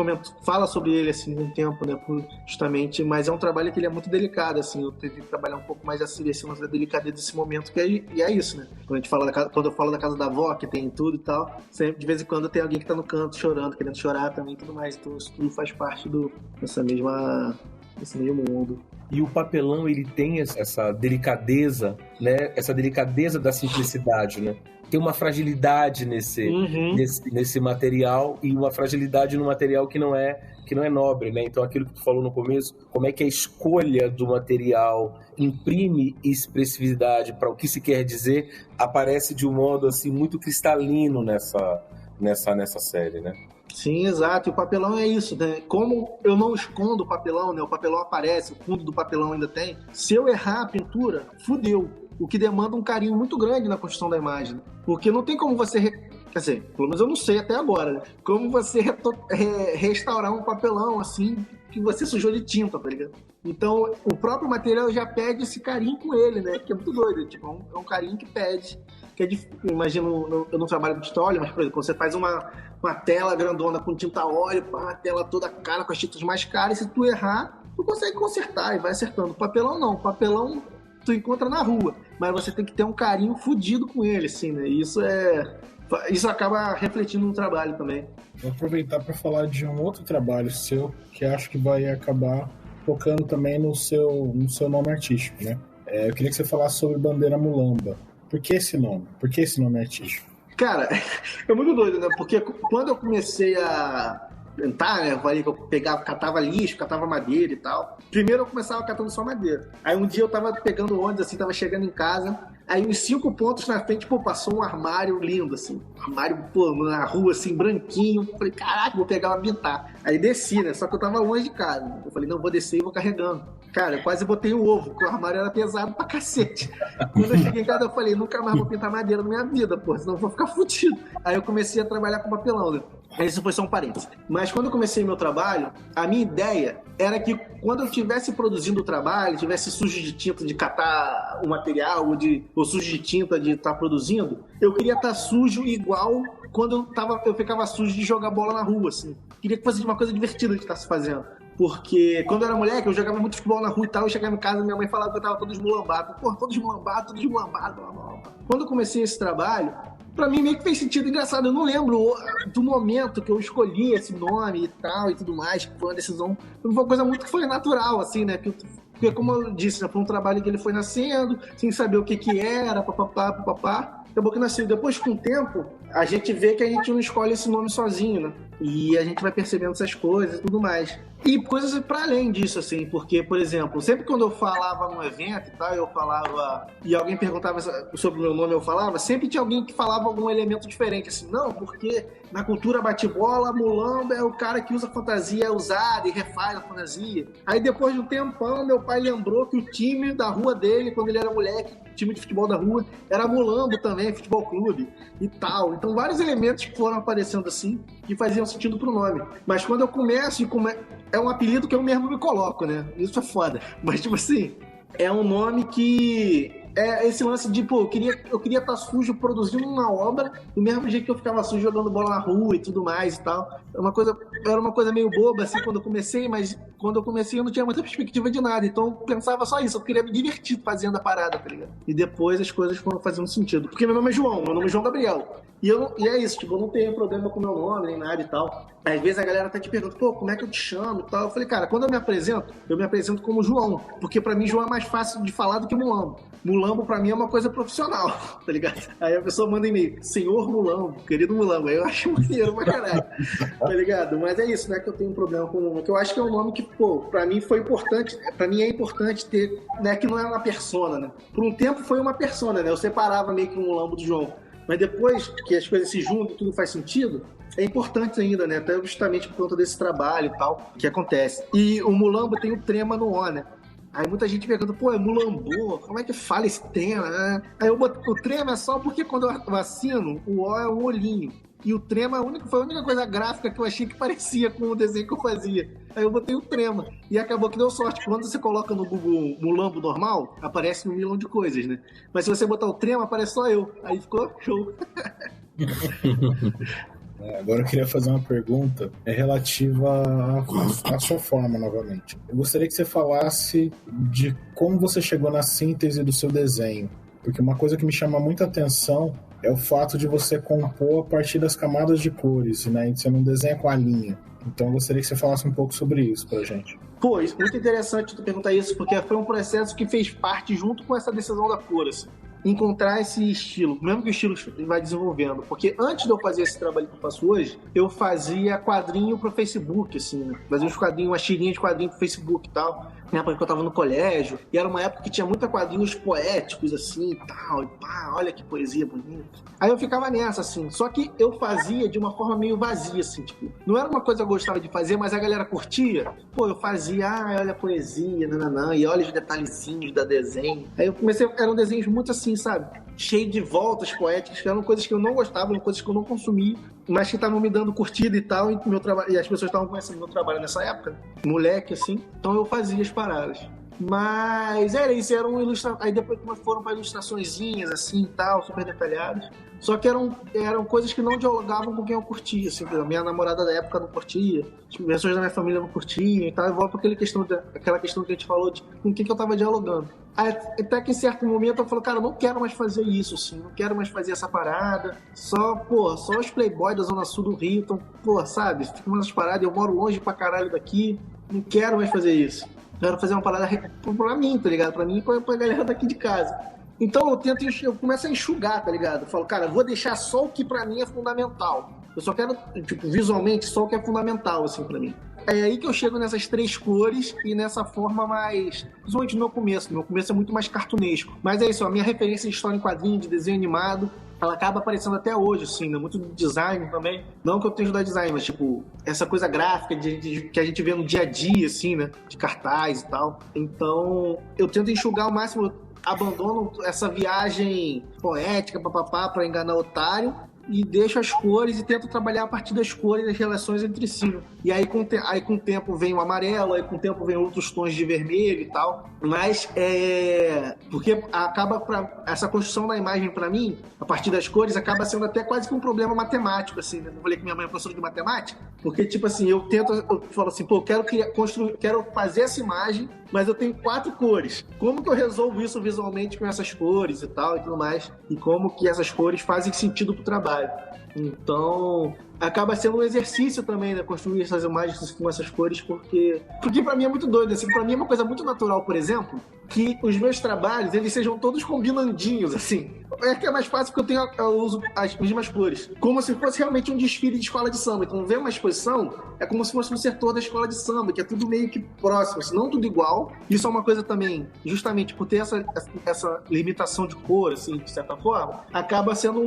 fala sobre ele, assim, um tempo, né, justamente, mas é um trabalho que ele é muito delicado, assim, eu tive que trabalhar um pouco mais assim, da delicadeza desse momento, e é isso, né, quando eu falo da casa da avó, que tem tudo e tal, sempre, de vez em quando tem alguém que tá no canto chorando, querendo chorar também e tudo mais, então isso tudo faz parte desse mesmo mundo. E o papelão, ele tem essa delicadeza, né, essa delicadeza da simplicidade, né? Tem uma fragilidade nesse material, e uma fragilidade no material que não é nobre, né? Então, aquilo que tu falou no começo, como é que a escolha do material imprime expressividade para o que se quer dizer, aparece de um modo assim muito cristalino nessa série, né? Sim, exato. E o papelão é isso, né? Como eu não escondo o papelão, né? O papelão aparece, o fundo do papelão ainda tem. Se eu errar a pintura, fudeu. O que demanda um carinho muito grande na construção da imagem. Porque não tem como você... Quer dizer, pelo menos eu não sei até agora, né? Como você restaurar um papelão assim que você sujou de tinta, tá ligado? Então, o próprio material já pede esse carinho com ele, né? Que é muito doido. Tipo, é um carinho que pede. Que é difícil. Imagino, eu não trabalho com tinta óleo, mas, por exemplo, quando você faz uma tela grandona com tinta óleo, a tela toda cara, com as tintas mais caras, se tu errar, tu consegue consertar e vai acertando. O papelão não. O papelão tu encontra na rua, mas você tem que ter um carinho fudido com ele, assim, né? E isso acaba refletindo no trabalho também. Vou aproveitar para falar de um outro trabalho seu, que acho que vai acabar focando também no seu nome artístico, né? Eu queria que você falasse sobre Bandeira Mulamba. Por que esse nome? Por que esse nome artístico? Cara, é muito doido, né? Porque quando eu comecei a tentar, né? Eu falei que eu pegava, catava lixo, catava madeira e tal. Primeiro eu começava catando só madeira. Aí um dia eu tava pegando ônibus, assim, tava chegando em casa. Aí uns 5 pontos na frente, pô, passou um armário lindo, assim. Um armário, pô, na rua, assim, branquinho. Falei, caraca, vou pegar uma pintar. Aí desci, né? Só que eu tava longe de casa. Eu falei, não, vou descer e vou carregando. Cara, eu quase botei o ovo, porque o armário era pesado pra cacete. Quando eu cheguei em casa, eu falei, nunca mais vou pintar madeira na minha vida, pô, senão eu vou ficar fudido. Aí eu comecei a trabalhar com papelão, né? Isso foi só um parênteses. Mas quando eu comecei meu trabalho, a minha ideia era que quando eu estivesse produzindo o trabalho, estivesse sujo de tinta de catar o material, ou sujo de tinta de estar produzindo, eu queria estar sujo igual quando eu ficava sujo de jogar bola na rua, assim. Queria que fosse uma coisa divertida de estar se fazendo. Porque quando eu era moleque, eu jogava muito futebol na rua e tal, eu chegava em casa e minha mãe falava que eu tava todo esmulambado. Pô, todo esmulambado. Quando eu comecei esse trabalho, pra mim meio que fez sentido. Engraçado, eu não lembro do momento que eu escolhi esse nome e tal e tudo mais, que foi uma decisão, foi uma coisa muito que foi natural, assim, né? Porque como eu disse, né, foi um trabalho que ele foi nascendo, sem saber o que era, papapá. Acabou que nasceu. Depois, com o tempo, a gente vê que a gente não escolhe esse nome sozinho, né? E a gente vai percebendo essas coisas e tudo mais. E coisas para além disso, assim, porque, por exemplo, sempre quando eu falava num evento e tal, eu falava, e alguém perguntava sobre o meu nome, eu falava, sempre tinha alguém que falava algum elemento diferente, assim, não, porque na cultura bate-bola, mulamba é o cara que usa fantasia usada e refaz a fantasia. Aí depois de um tempão, meu pai lembrou que o time da rua dele, quando ele era moleque, time de futebol da rua, era mulambo também, futebol clube e tal. Então vários elementos que foram aparecendo assim, que faziam sentido pro nome. Mas quando eu começo é um apelido que eu mesmo me coloco, né? Isso é foda. Mas, tipo assim, é um nome que... É esse lance de, pô, eu queria estar sujo produzindo uma obra do mesmo jeito que eu ficava sujo jogando bola na rua e tudo mais e tal. Era uma coisa meio boba, assim, quando eu comecei, mas quando eu comecei eu não tinha muita perspectiva de nada. Então eu pensava só isso, eu queria me divertir fazendo a parada, tá ligado? E depois as coisas foram fazendo sentido. Porque meu nome é João Gabriel. E é isso, tipo, eu não tenho problema com o meu nome, nem nada e tal. Às vezes a galera até te pergunta, pô, como é que eu te chamo e tal. Eu falei, cara, quando eu me apresento como João. Porque pra mim João é mais fácil de falar do que Mulambo. Mulambo pra mim é uma coisa profissional, tá ligado? Aí a pessoa manda e-mail, senhor Mulambo, querido Mulambo. Aí eu acho maneiro pra caralho, tá ligado? Mas é isso, né, que eu tenho um problema com o nome. Que eu acho que é um nome que, pô, pra mim foi importante, pra mim é importante ter, né, que não é uma persona, né? Por um tempo foi uma persona, né? Eu separava meio que o Mulambo do João. Mas depois que as coisas se juntam e tudo faz sentido, é importante ainda, né? Até justamente por conta desse trabalho e tal, que acontece. E o Mulambo tem o trema no O, né? Aí muita gente pergunta, pô, é Mulambô, como é que fala esse trema, né? Aí eu boto, o trema é só porque quando eu assino, o O é um olhinho. E o trema foi a única coisa gráfica que eu achei que parecia com o desenho que eu fazia. Aí eu botei o trema. E acabou que deu sorte. Quando você coloca no Google Mulambo normal, aparece um milhão de coisas, né? Mas se você botar o trema, aparece só eu. Aí ficou show. Agora eu queria fazer uma pergunta relativa à sua forma, novamente. Eu gostaria que você falasse de como você chegou na síntese do seu desenho. Porque uma coisa que me chama muita atenção é o fato de você compor a partir das camadas de cores, né? Você não desenha com a linha. Então eu gostaria que você falasse um pouco sobre isso pra gente. Pô, isso é muito interessante tu perguntar isso, porque foi um processo que fez parte junto com essa decisão da cor, assim. Encontrar esse estilo, mesmo que o estilo vai desenvolvendo. Porque antes de eu fazer esse trabalho que eu faço hoje, eu fazia quadrinho pro Facebook, assim, né? Fazia uns quadrinhos, uma tirinha de quadrinho pro Facebook e tal. Na época que eu tava no colégio, e era uma época que tinha muita quadrinhos poéticos, assim, e tal, e pá, olha que poesia bonita. Aí eu ficava nessa, assim, só que eu fazia de uma forma meio vazia, assim, tipo, não era uma coisa que eu gostava de fazer, mas a galera curtia. Pô, eu fazia, olha a poesia, nananã, e olha os detalhezinhos da desenho. Aí eu comecei, eram desenhos muito assim, sabe? Cheio de voltas poéticas, que eram coisas que eu não gostava, eram coisas que eu não consumia, mas que estavam me dando curtida e tal, e as pessoas estavam conhecendo meu trabalho nessa época, moleque, assim, então eu fazia as paradas. Mas era isso, aí depois foram para ilustraçõezinhas, assim, e tal, super detalhadas. Só que eram coisas que não dialogavam com quem eu curtia, assim, a minha namorada da época não curtia, as pessoas da minha família não curtiam e tal, e volta para aquela questão que a gente falou de com quem que eu tava dialogando. Aí, até que em certo momento eu falo, cara, eu não quero mais fazer isso, assim, não quero mais fazer essa parada, só os playboys da Zona Sul do Rio, então, sabe, fica umas paradas, eu moro longe pra caralho daqui, não quero mais fazer isso. Eu quero fazer uma parada pra mim, tá ligado? Pra mim e pra galera daqui de casa. Então eu começo a enxugar, tá ligado? Eu falo, cara, eu vou deixar só o que pra mim é fundamental. Eu só quero, tipo, visualmente, só o que é fundamental, assim, pra mim. É aí que eu chego nessas 3 cores e nessa forma mais... Principalmente no meu começo. Meu começo é muito mais cartunesco. Mas é isso, a minha referência de história em quadrinho, de desenho animado, ela acaba aparecendo até hoje, assim, né? Muito do design também. Não que eu tenha estudado design, mas, tipo, essa coisa gráfica que a gente vê no dia a dia, assim, né? De cartaz e tal. Então, eu tento enxugar ao máximo, eu abandono essa viagem poética, papapá, pra enganar o otário, e deixo as cores e tento trabalhar a partir das cores e das relações entre si. Né? E aí com o tempo vem o amarelo, aí com o tempo vem outros tons de vermelho e tal. Mas porque acaba essa construção da imagem para mim, a partir das cores, acaba sendo até quase que um problema matemático, assim. Né? Eu falei que minha mãe é professora de matemática, porque tipo assim, eu falo assim, pô, quero fazer essa imagem, mas eu tenho 4 cores. Como que eu resolvo isso visualmente com essas cores e tal e tudo mais? E como que essas cores fazem sentido pro trabalho? Então, acaba sendo um exercício também, né? Construir essas imagens com essas cores, porque pra mim é muito doido, assim. Pra mim é uma coisa muito natural, por exemplo, que os meus trabalhos, eles sejam todos combinandinhos, assim. É que é mais fácil porque eu uso as mesmas cores. Como se fosse realmente um desfile de escola de samba. Então, ver uma exposição é como se fosse um setor da escola de samba, que é tudo meio que próximo, assim, não tudo igual. Isso é uma coisa também, justamente por ter essa limitação de cor, assim, de certa forma, acaba sendo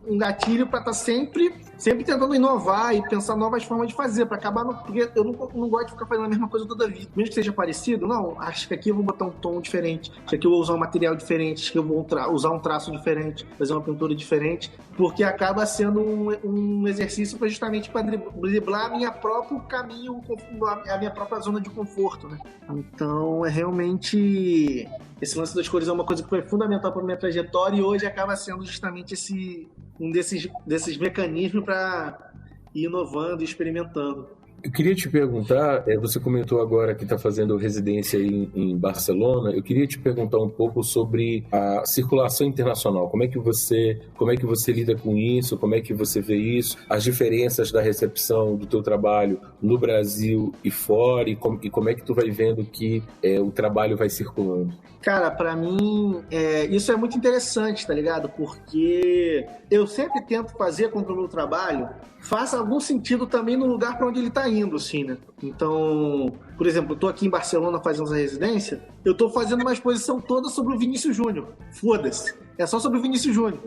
um gatilho para estar sempre tentando inovar e pensar novas formas de fazer, para acabar porque eu não gosto de ficar fazendo a mesma coisa toda a vida. Mesmo que seja parecido, não, acho que aqui eu vou botar um tom diferente, acho que aqui eu vou usar um material diferente, acho que eu vou usar um traço diferente, fazer uma pintura diferente, porque acaba sendo um exercício justamente para driblar a minha próprio caminho, a minha própria zona de conforto, né? Então, é realmente... Esse lance das cores é uma coisa que foi fundamental para minha trajetória e hoje acaba sendo justamente um desses mecanismos para ir inovando e experimentando. Eu queria te perguntar, você comentou agora que está fazendo residência em Barcelona, eu queria te perguntar um pouco sobre a circulação internacional, como é que você lida com isso, como é que você vê isso, as diferenças da recepção do teu trabalho no Brasil e fora, e como é que tu vai vendo que o trabalho vai circulando? Cara, pra mim, isso é muito interessante, tá ligado? Porque eu sempre tento fazer com que o meu trabalho faça algum sentido também no lugar pra onde ele tá indo, assim, né? Então, por exemplo, eu tô aqui em Barcelona fazendo essa residência, eu tô fazendo uma exposição toda sobre o Vinícius Júnior. Foda-se. É só sobre o Vinícius Júnior.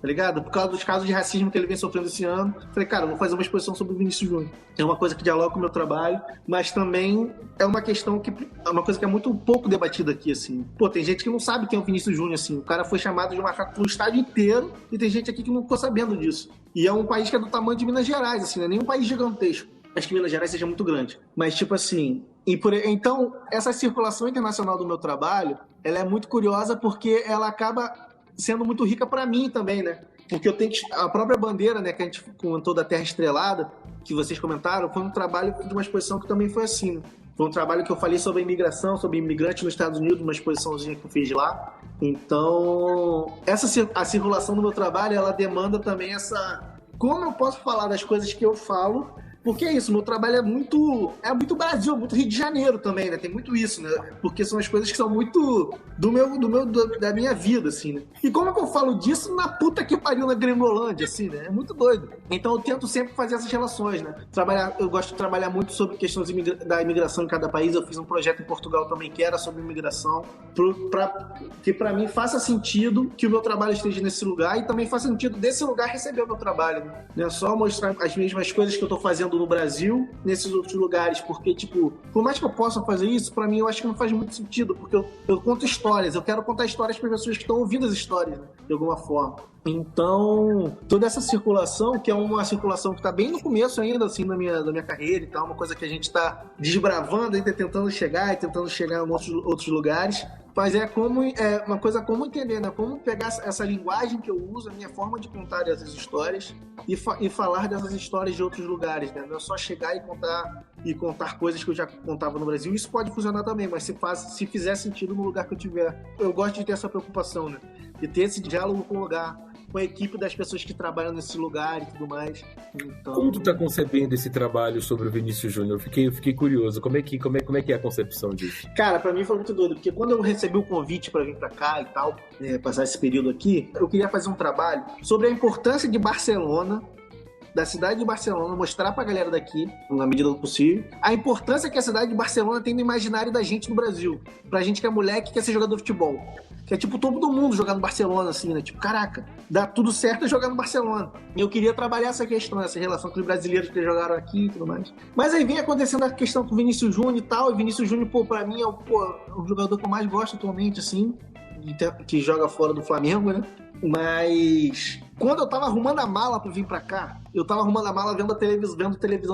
Tá ligado? Por causa dos casos de racismo que ele vem sofrendo esse ano. Falei, cara, eu vou fazer uma exposição sobre o Vinícius Júnior. É uma coisa que dialoga com o meu trabalho, mas também é uma questão é uma coisa que é muito pouco debatida aqui, assim. Pô, tem gente que não sabe quem é o Vinícius Júnior, assim. O cara foi chamado de macaco pro estádio inteiro e tem gente aqui que não ficou sabendo disso. E é um país que é do tamanho de Minas Gerais, assim, não é nem um país gigantesco. Acho que Minas Gerais seja muito grande. Mas, tipo assim... Então, essa circulação internacional do meu trabalho, ela é muito curiosa porque ela acaba sendo muito rica para mim também, né? Porque eu tenho a própria bandeira, né, que a gente comentou da Terra Estrelada, que vocês comentaram, foi um trabalho de uma exposição que também foi assim. Foi um trabalho que eu falei sobre a imigração, sobre imigrantes nos Estados Unidos, uma exposiçãozinha que eu fiz lá. Então, a circulação do meu trabalho, ela demanda também como eu posso falar das coisas que eu falo. Porque é isso, meu trabalho é muito Brasil, muito Rio de Janeiro também, né? Tem muito isso, né? Porque são as coisas que são muito da minha vida, assim, né? E como é que eu falo disso na puta que pariu na Gringolândia, assim, né? É muito doido. Então eu tento sempre fazer essas relações, né? Eu gosto de trabalhar muito sobre questões da imigração em cada país. Eu fiz um projeto em Portugal também que era sobre imigração, que pra mim faça sentido que o meu trabalho esteja nesse lugar e também faça sentido desse lugar receber o meu trabalho, né? Não é só mostrar as mesmas coisas que eu tô fazendo no Brasil, nesses outros lugares, porque, tipo, por mais que eu possa fazer isso, pra mim eu acho que não faz muito sentido, porque eu conto histórias, eu quero contar histórias para pessoas que estão ouvindo as histórias, né, de alguma forma. Então, toda essa circulação, que é uma circulação que tá bem no começo ainda, assim, da minha carreira e tal, uma coisa que a gente tá desbravando, ainda tentando chegar em outros lugares, mas é uma coisa como entender, né? Como pegar essa linguagem que eu uso, a minha forma de contar essas histórias e falar dessas histórias de outros lugares, né? Não é só chegar e contar coisas que eu já contava no Brasil. Isso pode funcionar também, mas se fizer sentido no lugar que eu tiver. Eu gosto de ter essa preocupação, né? De ter esse diálogo com o lugar. com a equipe das pessoas que trabalham nesse lugar e tudo mais. Então... Como tu tá concebendo esse trabalho sobre o Vinícius Júnior? Eu fiquei curioso. Como é que é a concepção disso? Cara, pra mim foi muito doido, porque quando eu recebi o convite pra vir pra cá e tal, passar esse período aqui, eu queria fazer um trabalho sobre a importância de Barcelona, da cidade de Barcelona, mostrar pra galera daqui, na medida do possível, a importância que a cidade de Barcelona tem no imaginário da gente no Brasil. Pra gente que é moleque, que quer ser jogador de futebol. Que é tipo todo mundo jogar no Barcelona, assim, né? Tipo, caraca, dá tudo certo jogar no Barcelona. E eu queria trabalhar essa questão, essa relação com os brasileiros que jogaram aqui e tudo mais. Mas aí vem acontecendo a questão com o Vinícius Júnior e tal. E Vinícius Júnior, pô, pra mim é o jogador que eu mais gosto atualmente, assim, que joga fora do Flamengo, né? Mas quando eu tava arrumando a mala pra vir pra cá, eu tava arrumando a mala vendo televisão,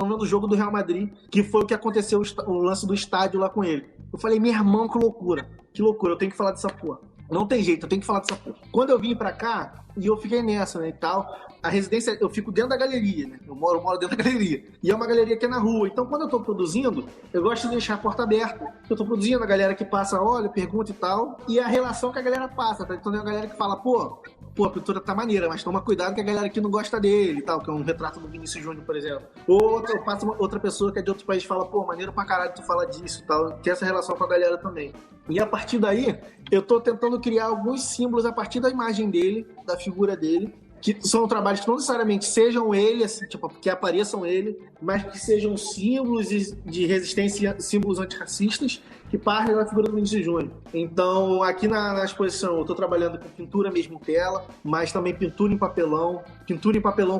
vendo o jogo do Real Madrid, que foi o que aconteceu, o lance do estádio lá com ele. Eu falei, meu irmão, que loucura, eu tenho que falar dessa porra. Não tem jeito, eu tenho que falar dessa porra. Quando eu vim pra cá, e eu fiquei nessa, né, e tal, a residência, eu fico dentro da galeria, né, eu moro dentro da galeria, e é uma galeria que é na rua, então quando eu tô produzindo, eu gosto de deixar a porta aberta, eu tô produzindo, a galera que passa, olha, pergunta e tal, e a relação que a galera passa, tá? Então tem a galera que fala, pô, a pintura tá maneira, mas toma cuidado que a galera aqui não gosta dele e tal, que é um retrato do Vinícius Júnior, por exemplo. Ou eu passo outra pessoa que é de outro país e fala, pô, maneiro pra caralho tu fala disso e tal, tem essa relação com a galera também. E a partir daí, eu tô tentando criar alguns símbolos a partir da imagem dele, da figura dele, que são trabalhos que não necessariamente sejam ele, assim, tipo, que apareçam ele, mas que sejam símbolos de resistência, símbolos antirracistas, que partem da figura do Vinícius Júnior. Então, aqui na exposição, eu estou trabalhando com pintura mesmo em tela, mas também pintura em papelão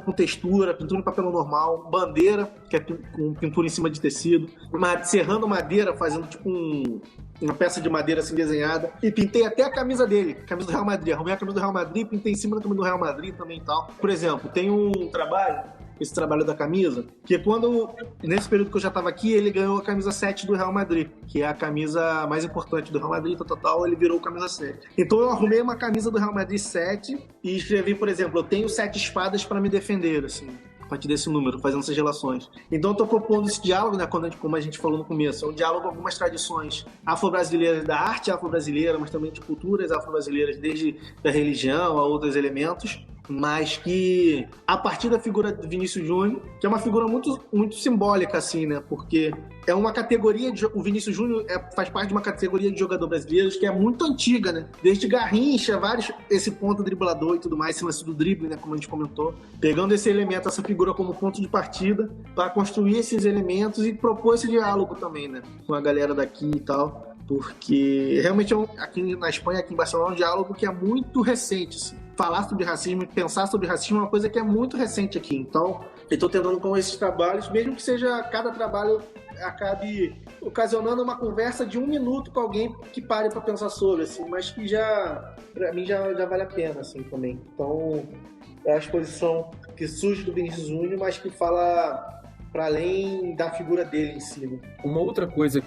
com textura, pintura em papelão normal, bandeira, que é com pintura em cima de tecido, serrando madeira, fazendo tipo uma peça de madeira assim desenhada, e pintei até a camisa dele, camisa do Real Madrid. Arrumei a camisa do Real Madrid, pintei em cima da camisa do Real Madrid também e tal. Por exemplo, tem um trabalho, esse trabalho da camisa, que nesse período que eu já estava aqui, ele ganhou a camisa 7 do Real Madrid, que é a camisa mais importante do Real Madrid, total, ele virou camisa 7. Então eu arrumei uma camisa do Real Madrid 7 e escrevi, por exemplo, eu tenho 7 espadas para me defender, assim, a partir desse número, fazendo essas relações. Então eu tô propondo esse diálogo, né, como a gente falou no começo, é um diálogo com algumas tradições afro-brasileiras, da arte afro-brasileira, mas também de culturas afro-brasileiras, desde da religião a outros elementos, mas que a partir da figura do Vinícius Júnior, que é uma figura muito, muito simbólica, assim, né, porque é uma categoria, o Vinícius Júnior faz parte de uma categoria de jogador brasileiros que é muito antiga, né, desde Garrincha, esse ponto driblador e tudo mais, esse lance do drible, né, como a gente comentou, pegando esse elemento, essa figura como ponto de partida para construir esses elementos e propor esse diálogo também, né, com a galera daqui e tal, porque realmente aqui na Espanha, aqui em Barcelona, é um diálogo que é muito recente, assim. Falar sobre racismo e pensar sobre racismo é uma coisa que é muito recente aqui. Então, eu estou tentando com esses trabalhos, mesmo que seja cada trabalho acabe ocasionando uma conversa de 1 minuto com alguém que pare para pensar sobre, assim, mas que para mim já vale a pena, assim, também. Então, é a exposição que surge do Vinícius Júnior, mas que fala para além da figura dele em si. Né? Uma outra coisa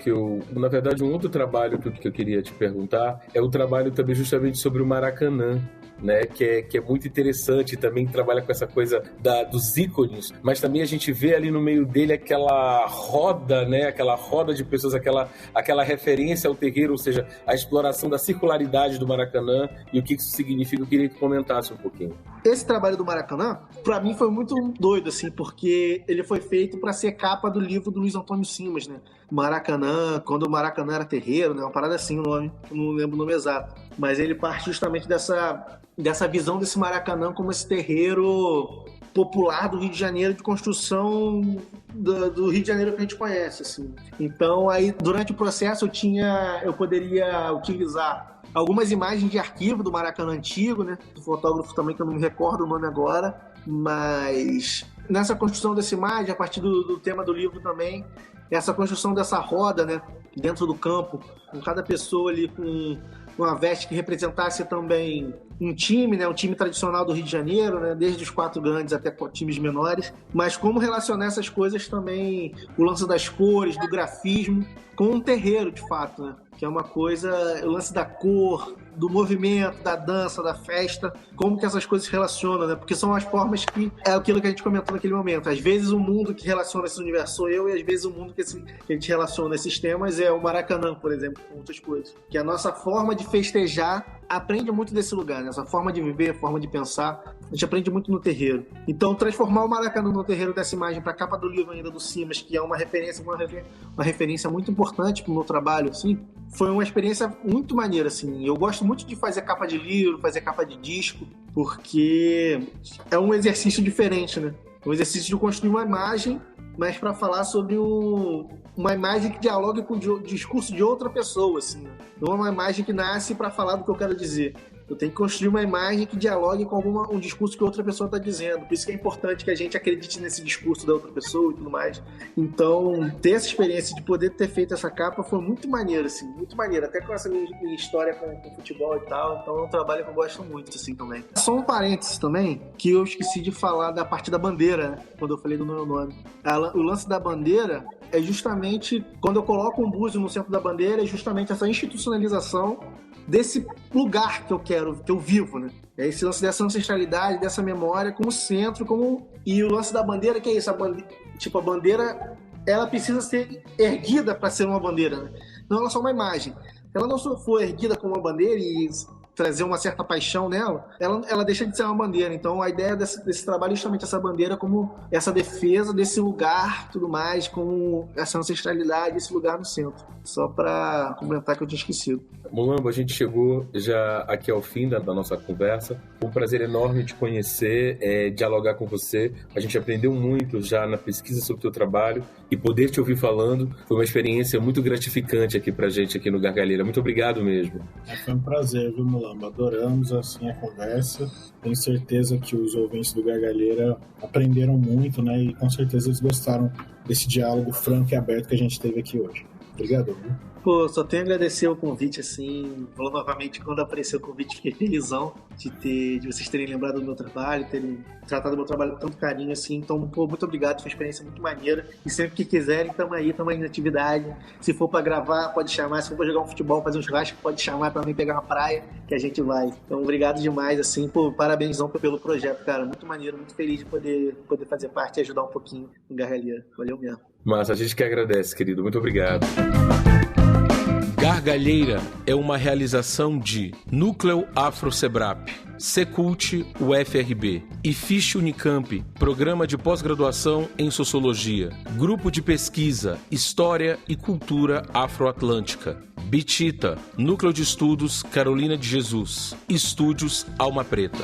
na verdade, um outro trabalho que eu queria te perguntar é o trabalho também justamente sobre o Maracanã, né, que é muito interessante, também trabalha com essa coisa dos ícones, mas também a gente vê ali no meio dele aquela roda, né, aquela roda de pessoas, aquela referência ao terreiro, ou seja, a exploração da circularidade do Maracanã e o que isso significa. Eu queria que tu comentasse um pouquinho. Esse trabalho do Maracanã, pra mim, foi muito doido, assim, porque ele foi feito para ser capa do livro do Luiz Antônio Simas, né? Maracanã, quando o Maracanã era terreiro, né? Uma parada assim o nome, eu não lembro o nome exato. Mas ele parte justamente dessa visão desse Maracanã como esse terreiro popular do Rio de Janeiro, de construção do Rio de Janeiro que a gente conhece, assim. Então, aí, durante o processo, eu poderia utilizar algumas imagens de arquivo do Maracanã antigo, né? Do fotógrafo também, que eu não me recordo o nome agora, mas nessa construção dessa imagem, a partir do tema do livro também, essa construção dessa roda, né? Dentro do campo, com cada pessoa ali com uma veste que representasse também um time, né, um time tradicional do Rio de Janeiro, né, desde os 4 grandes até times menores, mas como relacionar essas coisas também, o lance das cores, do grafismo, com um terreiro, de fato, né, que é uma coisa, o lance da cor, do movimento, da dança, da festa, como que essas coisas se relacionam, né, porque são as formas que, é aquilo que a gente comentou naquele momento, às vezes o mundo que relaciona esse universo sou eu, e às vezes o mundo que a gente relaciona esses temas é o Maracanã, por exemplo, com outras coisas, que a nossa forma de festejar aprende muito desse lugar, né? Essa forma de viver, forma de pensar, A gente aprende muito no terreiro. Então, transformar o Maracanã no terreiro dessa imagem para a capa do livro ainda do Simas, que é uma referência muito importante para o meu trabalho, assim, foi uma experiência muito maneira, assim. Eu gosto muito de fazer capa de livro, fazer capa de disco, porque é um exercício diferente, né? Um exercício de construir uma imagem, mas para falar sobre uma imagem que dialogue com o discurso de outra pessoa, assim, né? Não é uma imagem que nasce para falar do que eu quero dizer. Eu tenho que construir uma imagem que dialogue com um discurso que outra pessoa está dizendo. Por isso que é importante que a gente acredite nesse discurso da outra pessoa e tudo mais. Então, ter essa experiência de poder ter feito essa capa foi muito maneiro, assim, muito maneiro. Até com essa minha história com futebol e tal. Então, é um trabalho que eu gosto muito, assim, também. Só um parênteses também, que eu esqueci de falar da parte da bandeira, né? Quando eu falei do meu nome. O lance da bandeira é justamente, quando eu coloco um búzio no centro da bandeira, é justamente essa institucionalização desse lugar que eu vivo, né? É esse lance dessa ancestralidade, dessa memória como centro, e o lance da bandeira, que é isso, a bandeira, ela precisa ser erguida para ser uma bandeira, né? Não, ela é só uma imagem. Ela não for erguida como uma bandeira e trazer uma certa paixão nela, ela deixa de ser uma bandeira. Então, a ideia desse trabalho é justamente essa bandeira como essa defesa desse lugar, tudo mais, com essa ancestralidade, esse lugar no centro. Só para comentar que eu tinha esquecido. Mulambo, a gente chegou já aqui ao fim da nossa conversa. Foi um prazer enorme te conhecer, dialogar com você. A gente aprendeu muito já na pesquisa sobre o teu trabalho e poder te ouvir falando foi uma experiência muito gratificante aqui pra gente aqui no Gargalheira. Muito obrigado mesmo. Foi um prazer, viu, Mulambo? Adoramos assim a conversa. Tenho certeza que os ouvintes do Gargalheira aprenderam muito, né? E com certeza eles gostaram desse diálogo franco e aberto que a gente teve aqui hoje. Obrigado, viu? Pô, só tenho a agradecer o convite, assim, falou novamente, quando apareceu o convite, fiquei felizão de vocês terem lembrado do meu trabalho, terem tratado do meu trabalho com tanto carinho, assim, então, pô, muito obrigado, foi uma experiência muito maneira, e sempre que quiserem, tamo aí na atividade, se for pra gravar, pode chamar, se for pra jogar um futebol, fazer um churrasco, pode chamar também, pegar uma praia, que a gente vai. Então, obrigado demais, assim, pô, parabénsão pelo projeto, cara, muito maneiro, muito feliz de poder fazer parte e ajudar um pouquinho no Gargalheira, valeu mesmo. Mas a gente que agradece, querido, muito obrigado. Gargalheira é uma realização de Núcleo Afro-Sebrap, Secult UFRB, IFISH Unicamp, Programa de Pós-Graduação em Sociologia, Grupo de Pesquisa, História e Cultura Afro-Atlântica, BITITA, Núcleo de Estudos Carolina de Jesus, Estúdios Alma Preta.